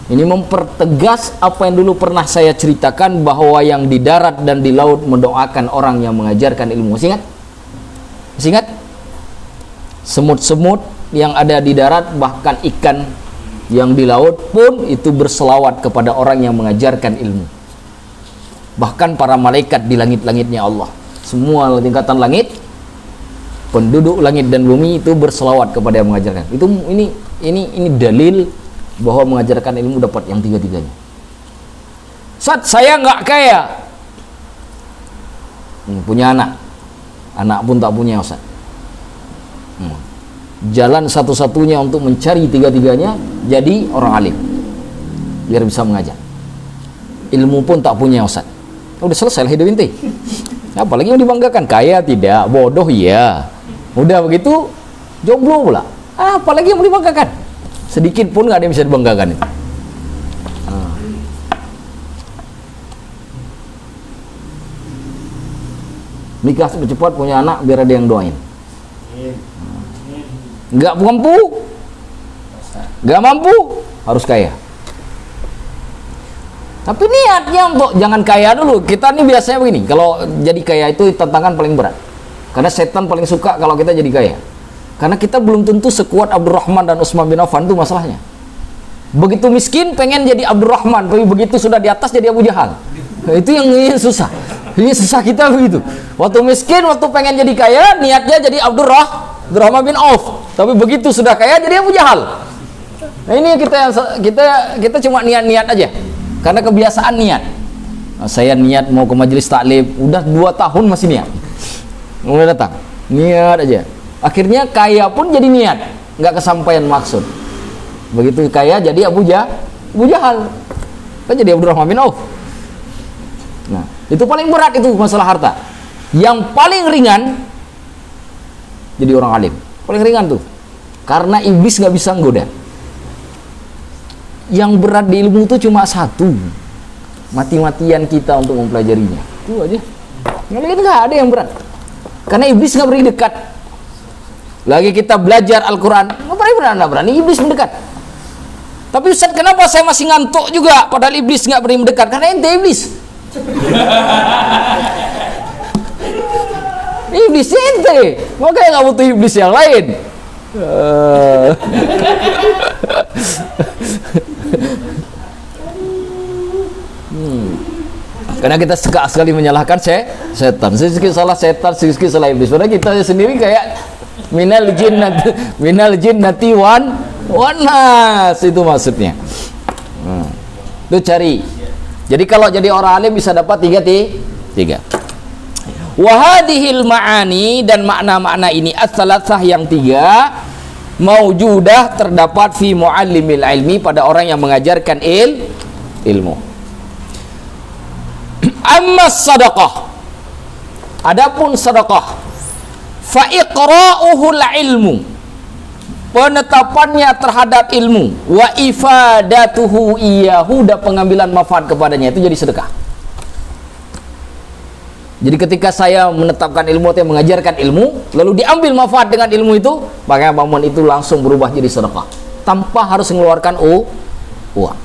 Ini mempertegas apa yang dulu pernah saya ceritakan, bahwa yang di darat dan di laut mendoakan orang yang mengajarkan ilmu. Masih ingat? Masih ingat? Semut-semut yang ada di darat, bahkan ikan yang di laut pun itu berselawat kepada orang yang mengajarkan ilmu. Bahkan para malaikat di langit-langitnya Allah, semua tingkatan langit, penduduk langit dan bumi itu berselawat kepada yang mengajarkan. Itu ini dalil bahwa mengajarkan ilmu dapat yang tiga-tiganya. Saat saya nggak kaya, punya anak, Anak pun tak punya Ustaz. Jalan satu-satunya untuk mencari tiga-tiganya jadi orang alim, biar bisa mengajar. Ilmu pun tak punya Ustaz. Udah selesai lah hidup inti. Apalagi yang dibanggakan? Kaya tidak, bodoh iya. Udah begitu jomblo pula. Apalagi yang mau dibanggakan? Sedikit pun nggak ada yang bisa dibanggakan itu. Nikah cepat, punya anak biar ada yang doain. Nggak mampu, harus kaya. Tapi niatnya untuk jangan kaya dulu. Kita nih biasanya begini, kalau jadi kaya itu tantangan paling berat. Karena setan paling suka kalau kita jadi kaya. Karena kita belum tentu sekuat Abdurrahman dan Utsman bin Affan, itu masalahnya. Begitu miskin pengen jadi Abdurrahman, tapi begitu sudah di atas jadi Abu Jahal. Nah, itu yang susah. Ini susah kita begitu. Waktu miskin, waktu pengen jadi kaya, niatnya jadi Abdurrahman bin Auf. Tapi begitu sudah kaya jadi Abu Jahal. Nah, ini kita cuma niat-niat aja. Karena kebiasaan niat. Nah, saya niat mau ke majelis taklim, udah 2 tahun masih niat. Mulai datang, niat aja. Akhirnya kaya pun jadi niat, nggak kesampaian maksud. Begitu kaya jadi Abu Jahal. Kan jadi Abdurrahman bin Auf. Nah, itu paling berat itu masalah harta. Yang paling ringan jadi orang alim. Paling ringan tuh. Karena iblis nggak bisa nggoda. Yang berat di ilmu itu cuma satu. Mati-matian kita untuk mempelajarinya. Itu aja. Yang lain nggak ada yang berat. Karena iblis nggak berani dekat. Lagi kita belajar Al-Quran, nggak berani iblis mendekat. Tapi Ustaz, kenapa saya masih ngantuk juga padahal iblis nggak berani mendekat? Karena ente iblis. Iblis ente, makanya nggak butuh iblis yang lain. Karena kita suka sekali menyalahkan setan. Sedikit salah setan, sedikit salah iblis. Padahal kita sendiri kayak minal jinnati wan nas, itu maksudnya. Itu cari. Jadi kalau jadi orang alim bisa dapat tiga. Wahadihil ma'ani, dan makna-makna ini as-salasah yang 3 maujudah terdapat fi muallimil ilmi, pada orang yang mengajarkan ilmu. Amma sadaqah, adapun sedekah, fa iqra'uhul ilmu, penetapannya terhadap ilmu, wa ifadatuhu iyahu, dan pengambilan manfaat kepadanya, itu jadi sedekah. Jadi ketika saya menetapkan ilmu atau mengajarkan ilmu, lalu diambil manfaat dengan ilmu itu, maka momen itu langsung berubah jadi sedekah tanpa harus mengeluarkan uang.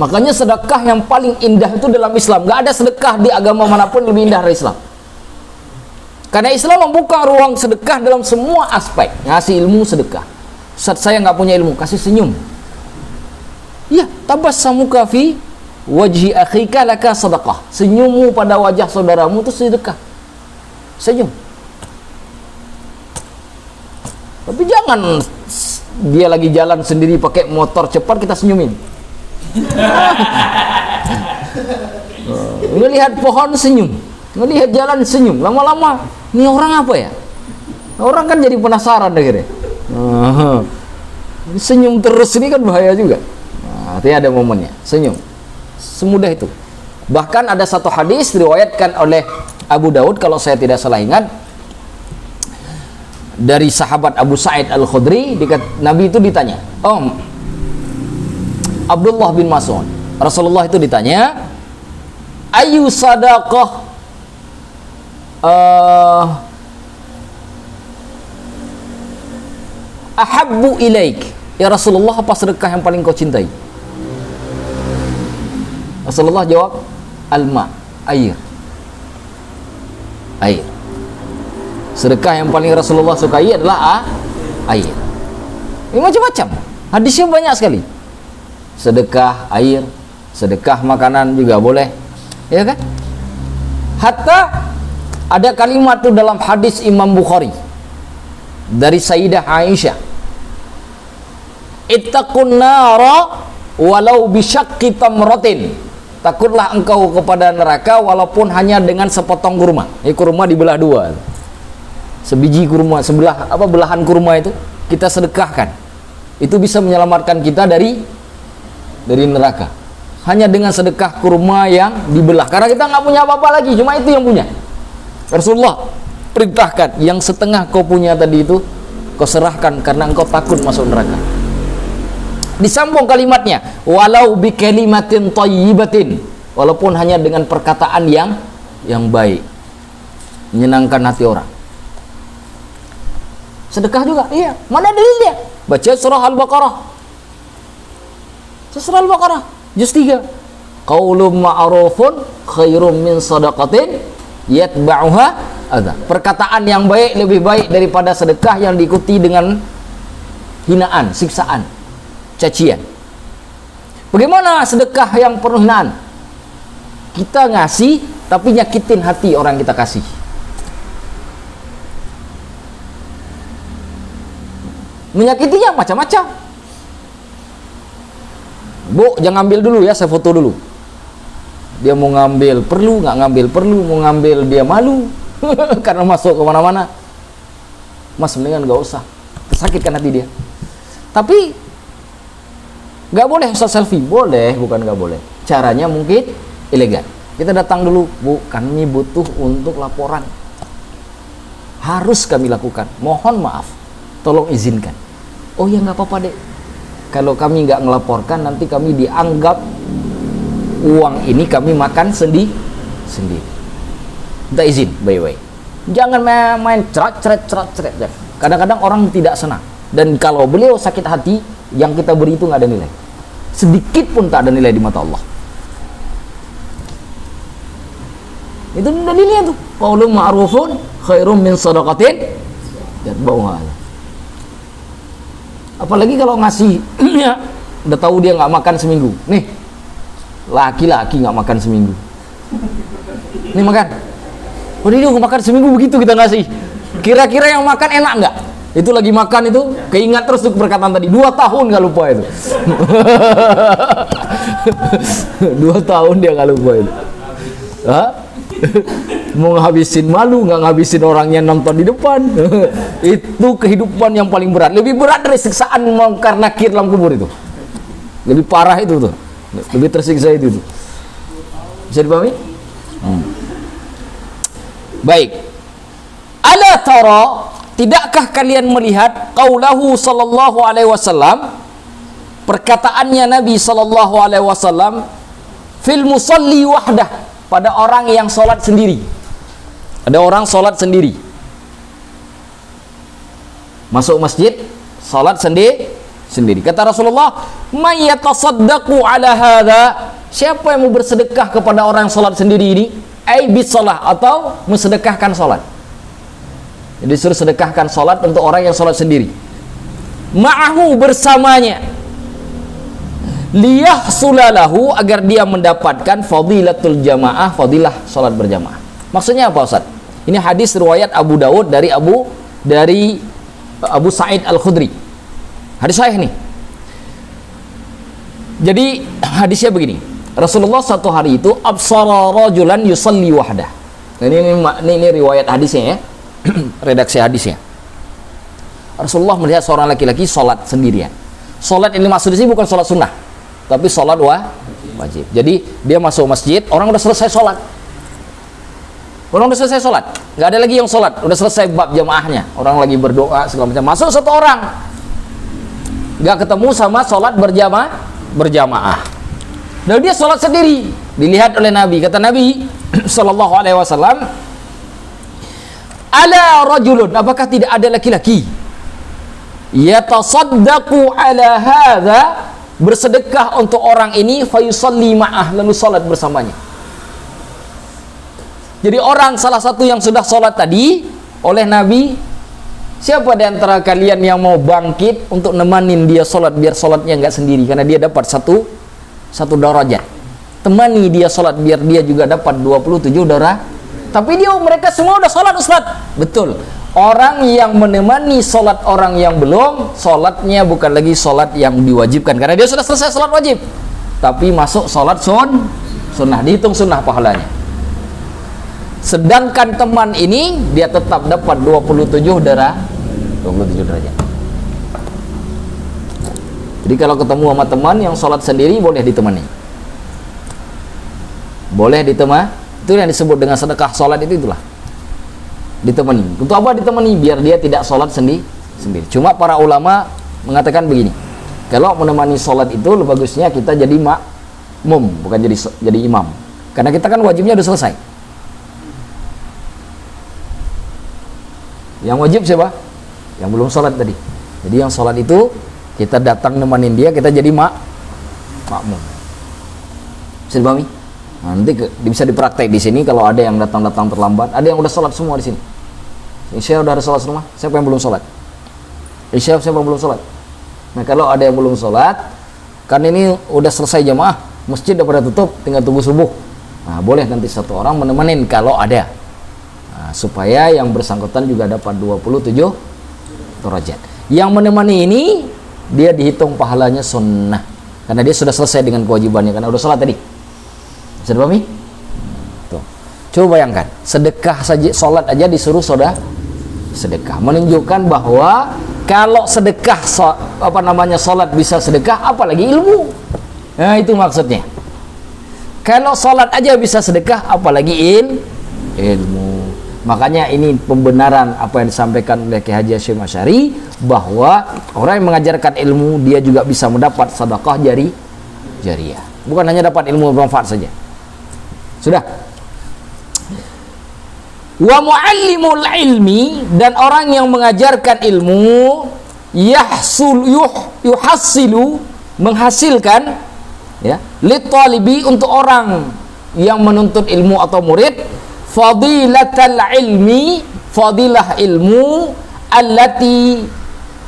Makanya sedekah yang paling indah itu dalam Islam. Gak ada sedekah di agama manapun lebih indah dari Islam. Karena Islam membuka ruang sedekah dalam semua aspek. Ngasih ilmu sedekah. Saat saya nggak punya ilmu, kasih senyum. Ya, tabassamuka fi wajhi akhika laka sedekah. Senyummu pada wajah saudaramu itu sedekah. Senyum. Tapi jangan dia lagi jalan sendiri pakai motor cepat kita senyumin. Ngelihat pohon senyum, ngelihat jalan senyum, lama-lama ini orang apa ya? Orang kan jadi penasaran akhirnya. Senyum terus ini kan bahaya juga. Artinya ada momennya, senyum. Semudah itu. Bahkan ada satu hadis diriwayatkan oleh Abu Daud kalau saya tidak salah ingat, dari sahabat Abu Sa'id Al-Khudri, Nabi itu ditanya, Abdullah bin Mas'ud, Rasulullah itu ditanya, ayu sadaqah ahabbu ilaik, ya Rasulullah, apa sedekah yang paling kau cintai? Rasulullah jawab, alma, air. Sedekah yang paling Rasulullah sukai adalah air. Ini macam-macam, hadisnya banyak sekali. Sedekah air, sedekah makanan juga boleh, ya kan? Hatta ada kalimat tuh dalam hadis Imam Bukhari dari Sayyidah Aisyah, ittaqun nara walau bisyaqqi tamratin, takutlah engkau kepada neraka walaupun hanya dengan sepotong kurma. Kurma dibelah dua, sebiji kurma, belahan kurma itu kita sedekahkan, itu bisa menyelamatkan kita dari neraka. Hanya dengan sedekah kurma yang dibelah, karena kita nggak punya apa-apa lagi, cuma itu yang punya. Rasulullah perintahkan, yang setengah kau punya tadi itu kau serahkan karena engkau takut masuk neraka. Disambung kalimatnya, walau bi kalimatin thayyibatin, walaupun hanya dengan perkataan yang baik, menyenangkan hati orang. Sedekah juga, iya. Mana dalilnya? Baca surah Al-Baqarah. Surah Al-Baqarah juz 3. Qaulun ma'rufun khairum min shadaqatin yatba'uha adza. Perkataan yang baik lebih baik daripada sedekah yang diikuti dengan hinaan, siksaan, cacian. Bagaimana sedekah yang penuh hinaan? Kita ngasih tapi nyakitin hati orang kita kasih. Menyakitinya macam-macam. Bu, jangan ambil dulu ya, saya foto dulu. Dia mau ngambil perlu, nggak ngambil perlu, mau ngambil dia malu karena masuk kemana-mana. Mas, mendingan nggak usah, tersakitkan hati dia. Tapi nggak boleh Ustaz selfie, boleh, bukan nggak boleh. Caranya mungkin elegan. Kita datang dulu, Bu, kami butuh untuk laporan, harus kami lakukan, mohon maaf, tolong izinkan. Oh ya, nggak apa-apa deh, kalau kami nggak ngelaporkan nanti kami dianggap uang ini kami makan sendiri. Minta izin baik-baik, jangan main cerat. Kadang-kadang orang tidak senang, dan kalau beliau sakit hati, yang kita beri itu nggak ada nilai, sedikit pun tak ada nilai di mata Allah. Itu dalilnya tuh, qaulun ma'rufun khairum min shadaqatin yatba'uha. Apalagi kalau ngasih ya, udah tahu dia nggak makan seminggu. Nih, laki-laki nggak makan seminggu. Nih makan. Oh, dia nggak makan seminggu, begitu kita ngasih. Kira-kira yang makan enak nggak? Itu lagi makan itu keingat terus tuh perkataan tadi. 2 tahun nggak lupa itu. 2 tahun dia nggak lupa itu. Hah? Mau ngabisin malu, nggak ngabisin orangnya nonton di depan. Itu kehidupan yang paling berat, lebih berat dari siksaan karena nakir dalam kubur itu. Lebih parah itu tuh, lebih tersiksa itu tuh. Bisa dipahami? Baik. Ala tara, tidakkah kalian melihat qaulahu sallallahu alaihi wasallam, perkataannya Nabi sallallahu alaihi wasallam, fil musalli wahdah, pada orang yang sholat sendiri. Ada orang sholat sendiri, masuk masjid, sholat sendiri. Kata Rasulullah, may yatasaddaqu ala hadza, siapa yang mau bersedekah kepada orang yang sholat sendiri ini, ai bis shalah, atau mensedekahkan sholat. Jadi suruh sedekahkan sholat untuk orang yang sholat sendiri, ma'ahu, bersamanya, liyahsulalahu, agar dia mendapatkan fadilatul jamaah, fadilah sholat berjamaah. Maksudnya apa Ustaz? Ini hadis riwayat Abu Daud dari Abu Sa'id Al-Khudri. Hadis sahih nih. Jadi hadisnya begini. Rasulullah satu hari itu absara rajulan yusalli wahdah. Ini riwayat hadisnya ya. Redaksi hadisnya. Rasulullah melihat seorang laki-laki sholat sendirian. Sholat ini maksudnya sih bukan sholat sunnah, tapi sholat wajib. Jadi dia masuk masjid, orang udah selesai sholat. Nggak ada lagi yang sholat, udah selesai bab jamaahnya. Orang lagi berdoa segala macam. Masuk satu orang, nggak ketemu sama sholat berjamaah. Dan dia sholat sendiri. Dilihat oleh Nabi. Kata Nabi Sallallahu Alaihi Wasallam, ala rajulun, apakah tidak ada laki-laki yatasaddaqu ala hadza, bersedekah untuk orang ini, fayusalli ma'ah, lalu salat bersamanya. Jadi salah satu yang sudah salat tadi oleh Nabi, siapa di antara kalian yang mau bangkit untuk nemanin dia salat, biar salatnya enggak sendiri, karena dia dapat satu darajat. Temani dia salat biar dia juga dapat 27 darajat. Tapi mereka semua udah salat Ustaz. Betul. Orang yang menemani sholat orang yang belum, sholatnya bukan lagi sholat yang diwajibkan, karena dia sudah selesai sholat wajib, tapi masuk sholat sunnah, dihitung sunnah pahalanya. Sedangkan teman ini dia tetap dapat 27 derajat. Jadi kalau ketemu sama teman yang sholat sendiri boleh ditemani. Boleh ditemani. Itu yang disebut dengan sedekah sholat itulah. Ditemani. Untuk apa ditemani? Biar dia tidak sholat sendiri. Cuma para ulama mengatakan begini. Kalau menemani sholat itu bagusnya kita jadi makmum, bukan jadi imam. Karena kita kan wajibnya udah selesai. Yang wajib siapa? Yang belum sholat tadi. Jadi yang sholat itu kita datang nemanin dia, kita jadi makmum. Bisa dipahami? Nanti bisa dipraktek di sini kalau ada yang datang terlambat. Ada yang udah sholat semua di sini. Isya udah ada sholat semua. Siapa yang belum sholat? Isya siapa yang belum sholat? Nah kalau ada yang belum sholat, kan ini udah selesai jamaah, masjid udah pada tutup, tinggal tunggu subuh. Nah boleh nanti satu orang menemenin kalau ada. Nah, supaya yang bersangkutan juga dapat 27 derajat. Yang menemani ini dia dihitung pahalanya sunnah karena dia sudah selesai dengan kewajibannya karena udah sholat tadi. Bisa dipahami? Tuh. Coba bayangkan, sedekah saja, sholat aja disuruh sedekah, menunjukkan bahwa kalau sedekah sholat bisa sedekah, apalagi ilmu. Nah itu maksudnya. Kalau sholat aja bisa sedekah, apalagi ilmu. Makanya ini pembenaran apa yang disampaikan oleh Kiai Haji Hasyim Asy'ari, bahwa orang yang mengajarkan ilmu dia juga bisa mendapat sedekah jariyah. Bukan hanya dapat ilmu bermanfaat saja. Sudah. Wa muallimul ilmi, dan orang yang mengajarkan ilmu yuhassilu menghasilkan ya litalibi untuk orang yang menuntut ilmu atau murid fadilatal ilmi, fadilah ilmu allati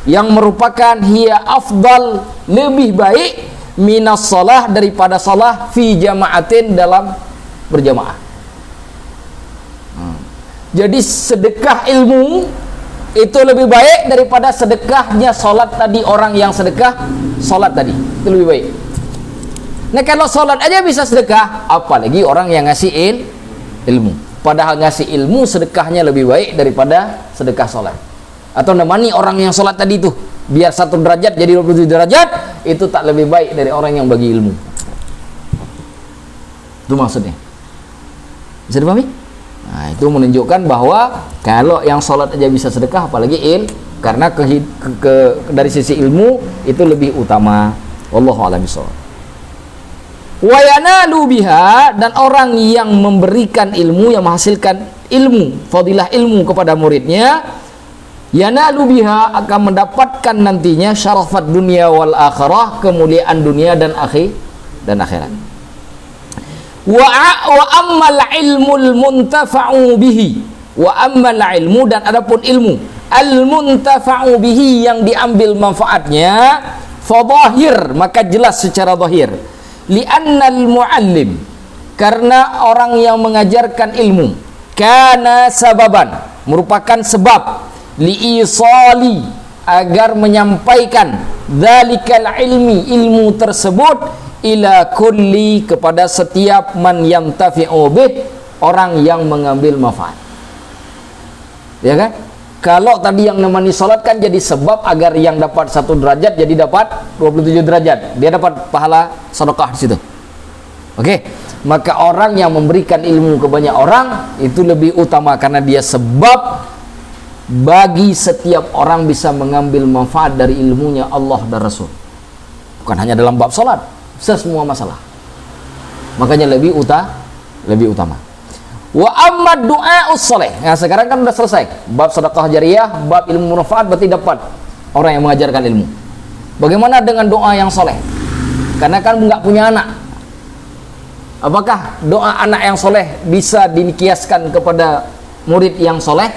yang merupakan hiya afdal, lebih baik minas shalah, daripada salah fi jama'atin, dalam berjamaah. Jadi sedekah ilmu itu lebih baik daripada sedekahnya sholat tadi, orang yang sedekah sholat tadi itu lebih baik. Nah kalau sholat aja bisa sedekah, apalagi orang yang ngasih ilmu. Padahal ngasih ilmu sedekahnya lebih baik daripada sedekah sholat. Atau nemani orang yang sholat tadi itu, biar 1 derajat jadi 27 derajat, itu tak lebih baik dari orang yang bagi ilmu. Itu maksudnya. Bisa dipahami? Nah, itu menunjukkan bahwa kalau yang sholat aja bisa sedekah, apalagi karena dari sisi ilmu itu lebih utama. Wallahu a'lam bishawab. Wa yanalu biha, dan orang yang memberikan ilmu, yang menghasilkan ilmu, fadilah ilmu kepada muridnya, yanalu biha, akan mendapatkan nantinya syarafat dunia wal akhirah, kemuliaan dunia dan akhirat. Wa ammal ilmul muntafa'u bihi, wa ammal ilmu, dan adapun ilmu al muntafa'u bihi, yang diambil manfaatnya, fadhahir, maka jelas secara zahir, li'annal muallim, karena orang yang mengajarkan ilmu, kana sababan, merupakan sebab, li'isali, agar menyampaikan dzalikal ilmi, ilmu tersebut, ila kulli, kepada setiap man yantafi'u bih, orang yang mengambil manfaat. Ya kan? Kalau tadi yang nemani sholat kan jadi sebab agar yang dapat 1 derajat jadi dapat 27 derajat. Dia dapat pahala sedekah di situ. Oke. Maka orang yang memberikan ilmu ke banyak orang itu lebih utama karena dia sebab bagi setiap orang bisa mengambil manfaat dari ilmunya Allah dan Rasul. Bukan hanya dalam bab sholat, semua masalah. Makanya lebih utama. Wa amma du'a'us shalih. Nah, sekarang kan sudah selesai bab sedekah jariyah, bab ilmu manfaat, berarti dapat orang yang mengajarkan ilmu. Bagaimana dengan doa yang soleh? Karena kan nggak punya anak. Apakah doa anak yang soleh bisa dikiaskan kepada murid yang soleh?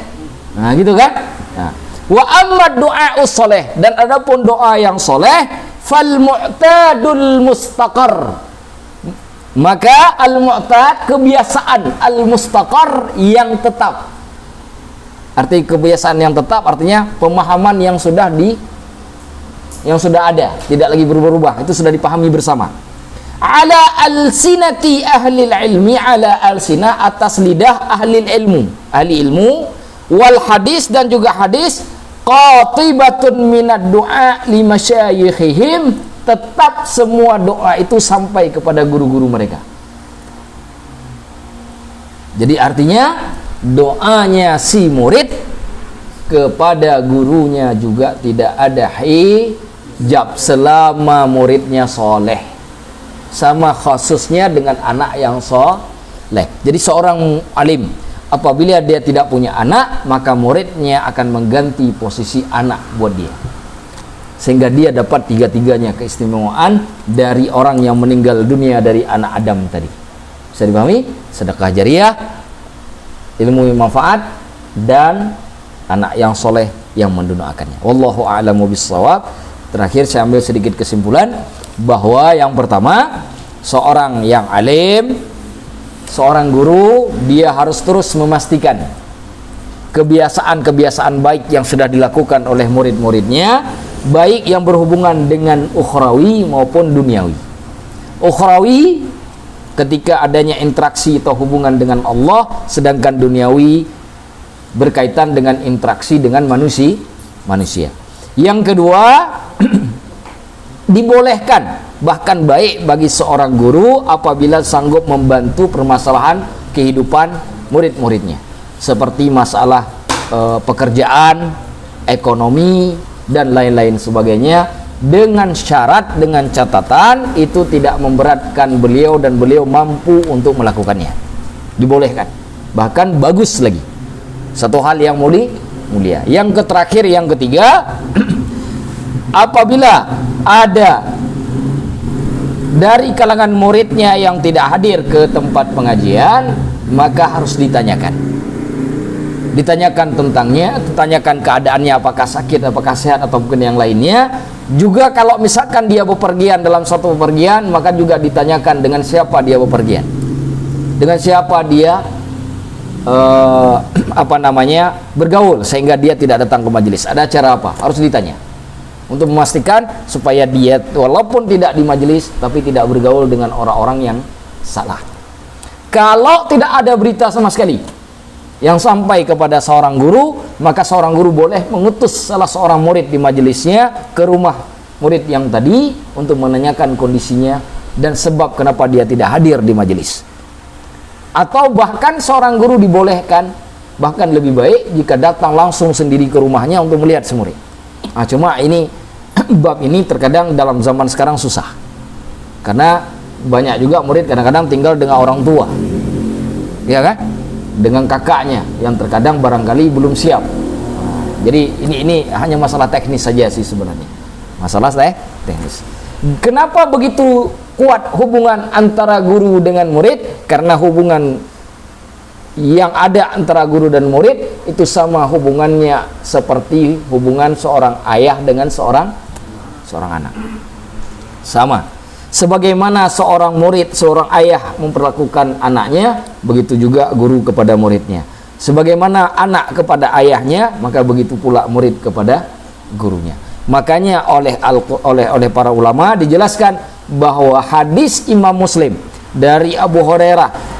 Nah, gitu kan? Nah, wa amma du'a'us shalih, dan adapun doa yang soleh, fal mu'tadul mustaqar, maka al mu'tad, kebiasaan, al mustaqar, yang tetap. Arti kebiasaan yang tetap artinya pemahaman yang sudah ada, tidak lagi berubah-ubah, itu sudah dipahami bersama. ala alsinati ahli ilmi, ala alsina atas lidah ahli ilmu, wal hadis dan juga hadis, qatibatun minad du'a li masyayikhihim, tetap semua doa itu sampai kepada guru-guru mereka. Jadi artinya doanya si murid kepada gurunya juga tidak ada hijab selama muridnya soleh. Sama khususnya dengan anak yang soleh. Jadi seorang alim apabila dia tidak punya anak, maka muridnya akan mengganti posisi anak buat dia, sehingga dia dapat tiga-tiganya keistimewaan dari orang yang meninggal dunia dari anak Adam tadi. Bisa dipahami? Sedekah jariah, ilmu yang manfaat, dan anak yang soleh yang mendoakannya. Wallahu a'lamu bissawab. Terakhir saya ambil sedikit kesimpulan bahwa yang pertama, seorang yang alim, seorang guru, dia harus terus memastikan kebiasaan-kebiasaan baik yang sudah dilakukan oleh murid-muridnya, baik yang berhubungan dengan ukhrawi maupun duniawi. Ukhrawi ketika adanya interaksi atau hubungan dengan Allah, sedangkan duniawi berkaitan dengan interaksi dengan manusia. Yang kedua, dibolehkan, bahkan baik bagi seorang guru apabila sanggup membantu permasalahan kehidupan murid-muridnya, seperti masalah pekerjaan, ekonomi, dan lain-lain sebagainya, dengan syarat, dengan catatan itu tidak memberatkan beliau dan beliau mampu untuk melakukannya. Dibolehkan, bahkan bagus lagi, satu hal yang mulia. Yang terakhir, yang ketiga, apabila ada dari kalangan muridnya yang tidak hadir ke tempat pengajian, maka harus ditanyakan tentangnya, ditanyakan keadaannya, apakah sakit, apakah sehat, ataupun yang lainnya. Juga kalau misalkan dia bepergian dalam suatu bepergian, maka juga ditanyakan dengan siapa dia bepergian, dengan siapa dia bergaul, sehingga dia tidak datang ke majelis. Ada acara apa? Harus ditanya, untuk memastikan supaya dia walaupun tidak di majelis tapi tidak bergaul dengan orang-orang yang salah. Kalau tidak ada berita sama sekali yang sampai kepada seorang guru, maka seorang guru boleh mengutus salah seorang murid di majelisnya ke rumah murid yang tadi untuk menanyakan kondisinya dan sebab kenapa dia tidak hadir di majelis. Atau bahkan seorang guru dibolehkan, bahkan lebih baik jika datang langsung sendiri ke rumahnya untuk melihat si murid. Nah, cuma ini bab ini terkadang dalam zaman sekarang susah, karena banyak juga murid kadang-kadang tinggal dengan orang tua, ya kan, dengan kakaknya yang terkadang barangkali belum siap. Jadi ini hanya masalah teknis saja sih sebenarnya, masalah teknis. Kenapa begitu kuat hubungan antara guru dengan murid? Karena hubungan yang ada antara guru dan murid itu sama hubungannya seperti hubungan seorang ayah dengan seorang anak. Sama. Sebagaimana seorang murid, seorang ayah memperlakukan anaknya, begitu juga guru kepada muridnya. Sebagaimana anak kepada ayahnya, maka begitu pula murid kepada gurunya. Makanya oleh para ulama dijelaskan bahwa hadis Imam Muslim dari Abu Hurairah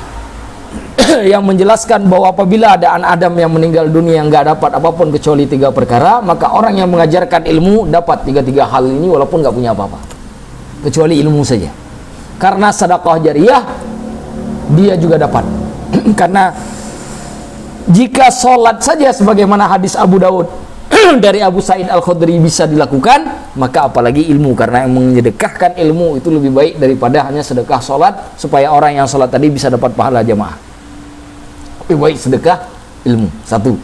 yang menjelaskan bahwa apabila ada anak Adam yang meninggal dunia yang nggak dapat apapun kecuali 3 perkara, maka orang yang mengajarkan ilmu dapat 3 hal ini walaupun nggak punya apa-apa kecuali ilmu saja. Karena sedekah jariah dia juga dapat. Karena jika sholat saja sebagaimana hadis Abu Daud dari Abu Sa'id Al-Khudri bisa dilakukan, maka apalagi ilmu, karena yang menyedekahkan ilmu itu lebih baik daripada hanya sedekah sholat, supaya orang yang sholat tadi bisa dapat pahala jamaah. Lebih baik sedekah ilmu, satu.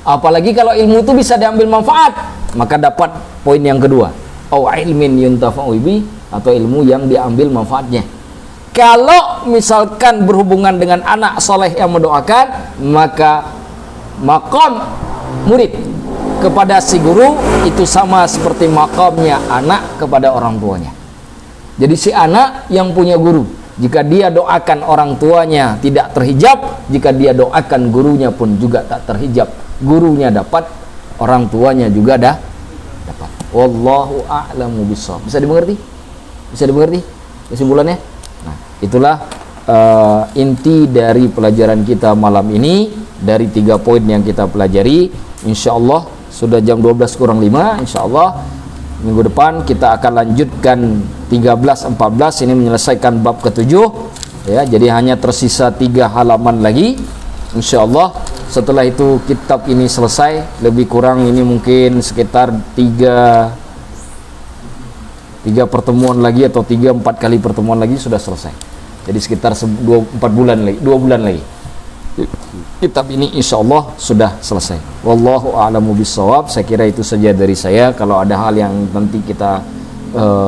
Apalagi kalau ilmu itu bisa diambil manfaat, maka dapat poin yang kedua, au ilmin yuntafa'u bi, atau ilmu yang diambil manfaatnya. Kalau misalkan berhubungan dengan anak soleh yang mendoakan, maka maqam murid kepada si guru itu sama seperti makamnya anak kepada orang tuanya. Jadi si anak yang punya guru, jika dia doakan orang tuanya tidak terhijab, jika dia doakan gurunya pun juga tak terhijab. Gurunya dapat, orang tuanya juga dapat. Wallahu a'lamu bishawab. Bisa dimengerti? Bisa dimengerti kesimpulannya? Nah, itulah inti dari pelajaran kita malam ini, dari 3 poin yang kita pelajari. Insyaallah sudah jam 12 kurang 5. Insyaallah minggu depan kita akan lanjutkan 13-14, ini menyelesaikan bab ke-7 ya. Jadi hanya tersisa 3 halaman lagi. Insyaallah setelah itu kitab ini selesai, lebih kurang ini mungkin sekitar 3 pertemuan lagi atau 3-4 kali pertemuan lagi sudah selesai. Jadi sekitar 2 bulan lagi kitab ini insyaallah sudah selesai. Wallahu a'lamu bissawab. Saya kira itu saja dari saya. Kalau ada hal yang nanti kita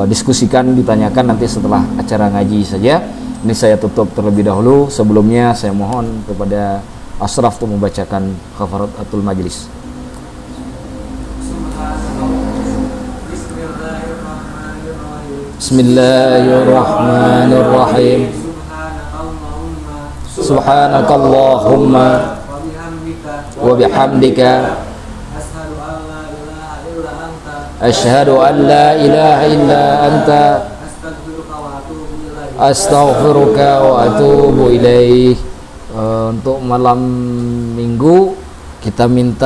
diskusikan, ditanyakan nanti setelah acara ngaji saja. Ini saya tutup terlebih dahulu. Sebelumnya saya mohon kepada Ashraf untuk membacakan kafaratul majlis. Bismillahirrahmanirrahim. Subhanakallahumma wa bihamdika asyhadu an la ilaha illa anta astaghfiruka wa atubu ilaih. Untuk malam minggu kita minta